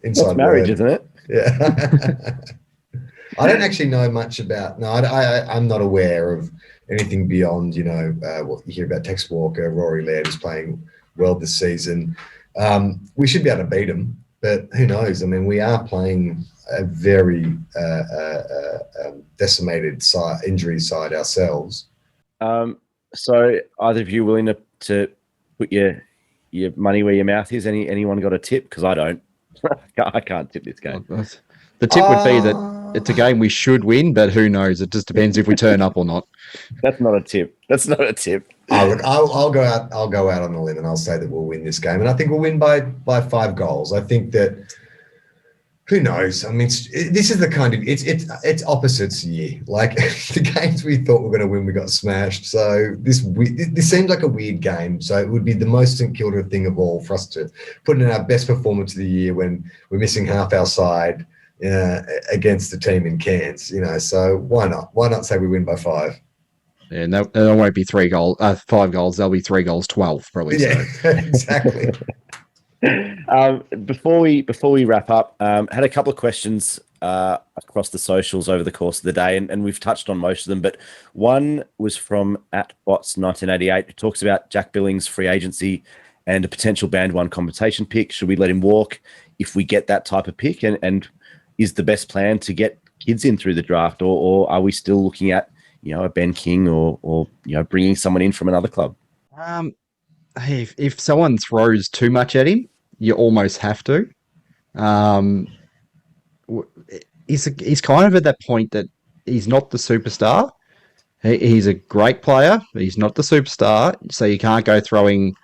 inside marriage, isn't it? Yeah. I don't actually know much about. No, I'm not aware of anything beyond what you hear about Tex Walker. Rory Laird is playing well this season. We should be able to beat them, but who knows? I mean, we are playing a very decimated injury side ourselves. So either of you willing to put your money where your mouth is? Anyone got a tip? Because I don't. I can't tip this game. The tip would be that it's a game we should win, but who knows? It just depends if we turn up or not. That's not a tip. I'll go out. I'll go out on a limb and I'll say that we'll win this game, and I think we'll win by 5 goals. I think that. Who knows? I mean, this is the kind of it's opposites year. Like the games we thought we were going to win, we got smashed. So this seems like a weird game. So it would be the most St Kilda thing of all for us to put in our best performance of the year when we're missing half our side. against the team in Cairns, so why not? Why not say we win by 5? Yeah, and there won't be 5 goals. There'll be 3 goals, 12 probably. Yeah, So. exactly. Before we wrap up, had a couple of questions across the socials over the course of the day, and we've touched on most of them, but one was from @bots1988, who talks about Jack Billings' free agency and a potential band one compensation pick. Should we let him walk if we get that type of pick? And is the best plan to get kids in through the draft, or are we still looking at a Ben King or bringing someone in from another club? Hey, if someone throws too much at him, you almost have to. Um, he's kind of at that point that he's not the superstar. He's a great player. He's not the superstar, so you can't go throwing,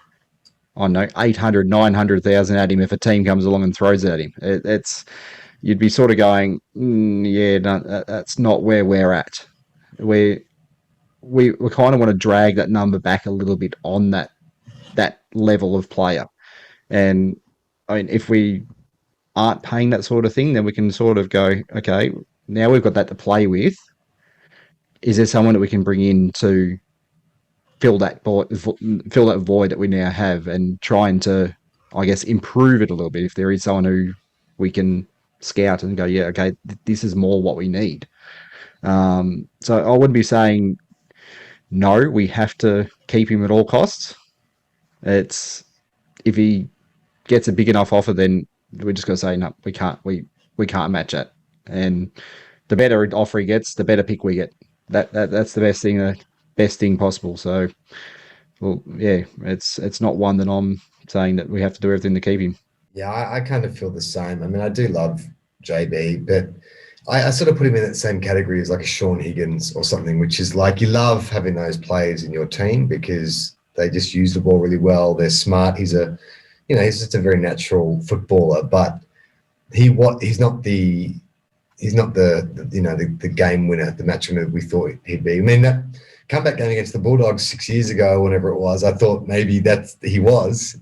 I don't know, 800, 900,000 at him if a team comes along and throws it at him. You'd be sort of going, yeah, no, that's not where we're at. We kind of want to drag that number back a little bit on that level of player. And I mean, if we aren't paying that sort of thing, then we can sort of go, okay, now we've got that to play with. Is there someone that we can bring in to fill that void that we now have, and trying to, I guess, improve it a little bit? If there is someone who we can scout and go, yeah, okay, this is more what we need. So I wouldn't be saying no, we have to keep him at all costs. It's if he gets a big enough offer, then we're just going to say no, we can't. We can't match it. And the better offer he gets, the better pick we get. That's the best thing possible. So, well, yeah, it's not one that I'm saying that we have to do everything to keep him. Yeah, I kind of feel the same. I mean, I do love JB, but I sort of put him in that same category as like a Sean Higgins or something, which is like you love having those players in your team because they just use the ball really well. They're smart. He's just a very natural footballer, but he's not the game winner, the match winner we thought he'd be. I mean, that comeback game against the Bulldogs 6 years ago, whenever it was, I thought maybe he was.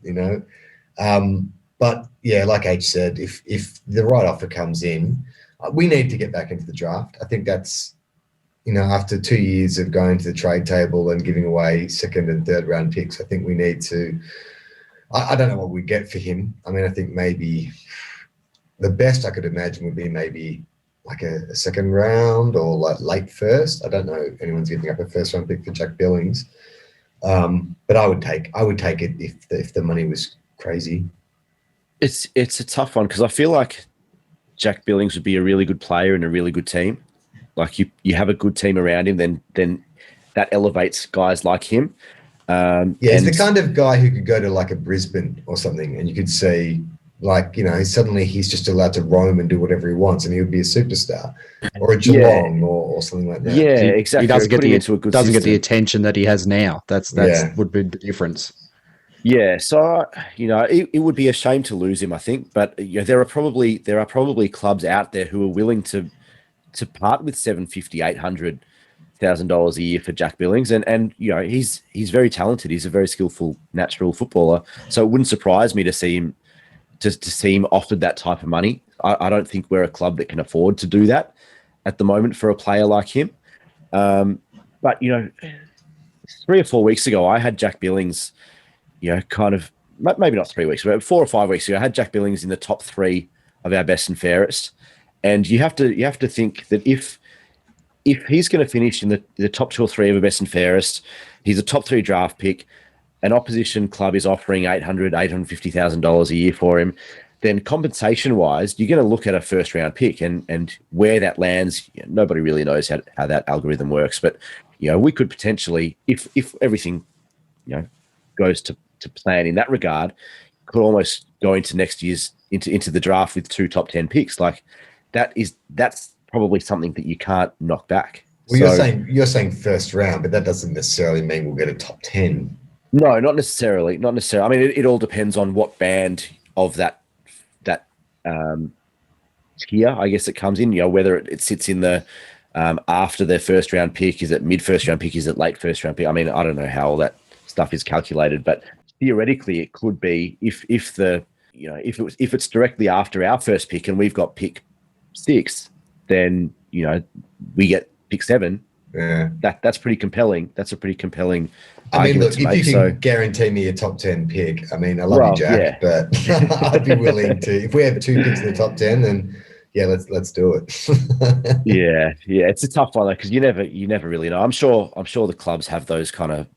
But yeah, like H said, if the right offer comes in, we need to get back into the draft. I think that's, after 2 years of going to the trade table and giving away second and third round picks, I think we need to. I don't know what we get for him. I mean, I think maybe the best I could imagine would be maybe like a second round or like late first. I don't know if anyone's giving up a first round pick for Jack Billings, but I would take it if the money was crazy. It's a tough one because I feel like Jack Billings would be a really good player in a really good team. Like you have a good team around him, then that elevates guys like him. He's the kind of guy who could go to like a Brisbane or something, and you could see like, suddenly he's just allowed to roam and do whatever he wants, and he would be a superstar, or a Geelong or something like that. Yeah, exactly. He doesn't get the attention that he has now. That's would be the difference. Yeah, so it would be a shame to lose him, I think. But there are probably clubs out there who are willing to part with $750,000-$800,000 a year for Jack Billings, and he's very talented. He's a very skillful natural footballer. So it wouldn't surprise me to see him offered that type of money. I don't think we're a club that can afford to do that at the moment for a player like him. But 3 or 4 weeks ago, I had Jack Billings. Kind of maybe not 3 weeks, but 4 or 5 weeks ago, I had Jack Billings in the top 3 of our best and fairest. And you have to think that if he's going to finish in the top 2 or 3 of our best and fairest, he's a top 3 draft pick. An opposition club is offering $850,000 a year for him. Then compensation-wise, you're going to look at a first-round pick and where that lands. Nobody really knows how that algorithm works, but we could potentially, if everything goes to plan in that regard, could almost go into next year's into the draft with 2 top 10 picks. Like that's probably something that you can't knock back. Well, you're saying first round, but that doesn't necessarily mean we'll get a top 10. No, not necessarily. Not necessarily. I mean, it all depends on what band of that tier, I guess, it comes in. Whether it sits in the after their first round pick, is it mid first round pick, is it late first round pick? I mean, I don't know how all that stuff is calculated, but theoretically it could be if it's directly after our first pick and we've got pick 6, then we get pick 7. Yeah, that's pretty compelling. That's a pretty compelling I mean, argument look, to if make. you can guarantee me a top 10 pick, I mean, I love you, Well, Jack, yeah. but I'd be willing to. If we have 2 picks in the top 10, then yeah, let's do it. Yeah, it's a tough one though, because you never really know. I'm sure the clubs have those kind of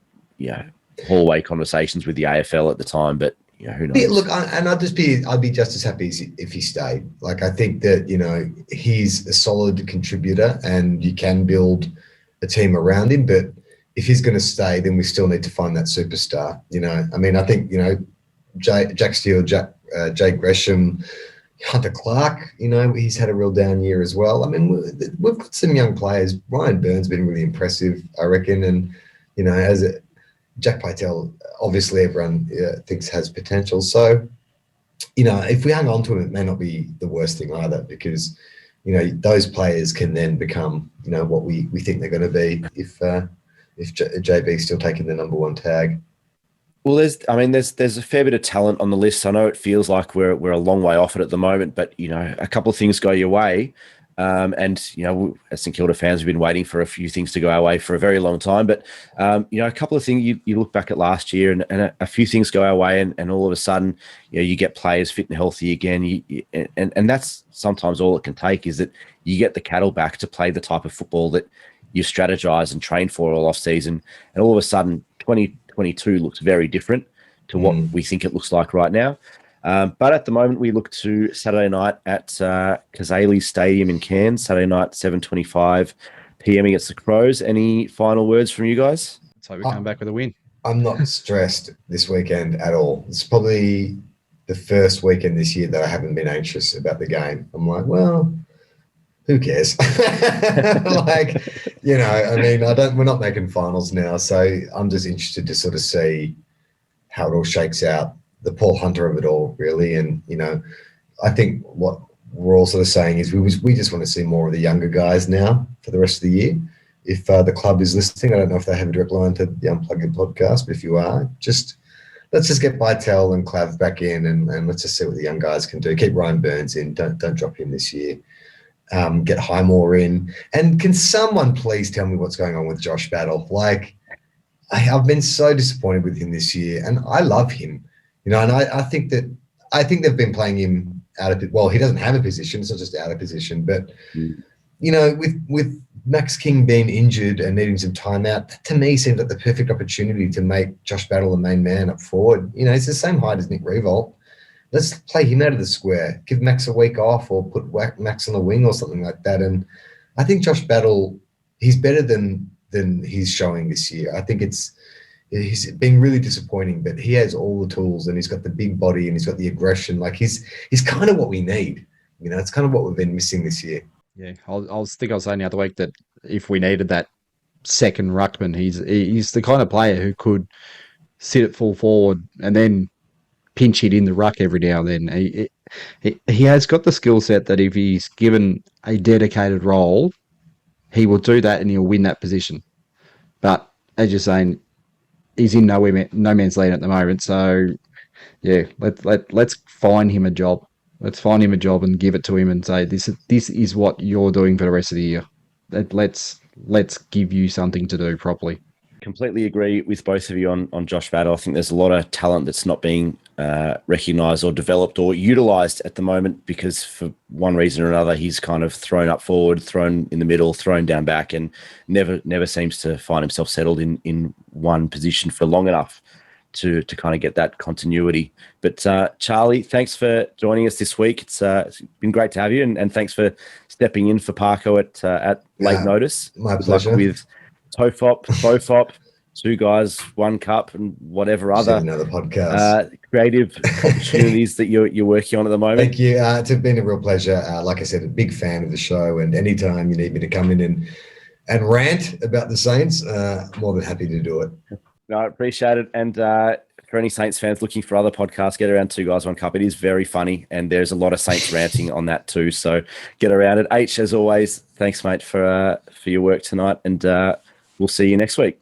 hallway conversations with the AFL at the time, but who knows? Yeah, look, I'd be just as happy if he stayed. Like, I think that he's a solid contributor, and you can build a team around him. But if he's going to stay, then we still need to find that superstar. I mean, I think Jack Steele, Jay Gresham, Hunter Clark, he's had a real down year as well. I mean, we've got some young players. Ryan Byrne's been really impressive, I reckon. And, Jack Pytel, obviously everyone thinks has potential. So, if we hang on to him, it may not be the worst thing either, because, those players can then become, what we think they're going to be if JB's still taking the number 1 tag. Well, there's a fair bit of talent on the list. I know it feels like we're a long way off it at the moment, but a couple of things go your way, and as St Kilda fans, we've been waiting for a few things to go our way for a very long time. But a couple of things, you look back at last year, and a few things go our way, and all of a sudden, you get players fit and healthy again, and that's sometimes all it can take, is that you get the cattle back to play the type of football that you strategize and train for all off season, and all of a sudden, 2022 looks very different to what we think it looks like right now. But at the moment, we look to Saturday night at Kazali Stadium in Cairns, Saturday night, 7:25 p.m. against the Crows. Any final words from you guys? So we come back with a win. I'm not stressed this weekend at all. It's probably the first weekend this year that I haven't been anxious about the game. I'm like, well, who cares? I mean, we're not making finals now, so I'm just interested to sort of see how it all shakes out, the Paul Hunter of it all, really. And, I think what we're all sort of saying is we just want to see more of the younger guys now for the rest of the year. If the club is listening, I don't know if they have a direct line to the Unplugged podcast, but if you are, let's just get Bytel and Clav back in, and let's just see what the young guys can do. Keep Ryan Burns in. Don't drop him this year. Get Highmore in. And can someone please tell me what's going on with Josh Battle? Like, I've been so disappointed with him this year, and I love him, and I think they've been playing him out of it. Well, he doesn't have a position. It's not just out of position, but, with Max King being injured and needing some time out, that to me seems like the perfect opportunity to make Josh Battle the main man up forward. He's the same height as Nick Revolt. Let's play him out of the square. Give Max a week off, or put Max on the wing or something like that. And I think Josh Battle, he's better than he's showing this year. I think he's been really disappointing, but he has all the tools, and he's got the big body, and he's got the aggression. Like, he's kind of what we need. It's kind of what we've been missing this year. Yeah, I was saying the other week that if we needed that second ruckman, he's the kind of player who could sit at full forward and then pinch hit in the ruck every now and then. He has got the skill set that if he's given a dedicated role, he will do that and he'll win that position. But as you're saying, he's in no man's land at the moment. So yeah, let's find him a job. Let's find him a job and give it to him and say, this is what you're doing for the rest of the year. Let's give you something to do properly. Completely agree with both of you on Josh Battle. I think there's a lot of talent that's not being recognised or developed or utilised at the moment, because for one reason or another, he's kind of thrown up forward, thrown in the middle, thrown down back, and never seems to find himself settled in one position for long enough to kind of get that continuity. But Charlie, thanks for joining us this week. It's been great to have you, and thanks for stepping in for Parko at late notice. My pleasure. With Tofop, Bofop, 2 guys, 1 cup, and whatever other another podcast. Creative opportunities that you're working on at the moment. Thank you. It's been a real pleasure. Like I said, a big fan of the show, and anytime you need me to come in and rant about the Saints, more than happy to do it. No, I appreciate it. And for any Saints fans looking for other podcasts, get around 2 Guys, 1 Cup. It is very funny, and there's a lot of Saints ranting on that too. So get around it. H, as always, thanks, mate, for your work tonight, and we'll see you next week.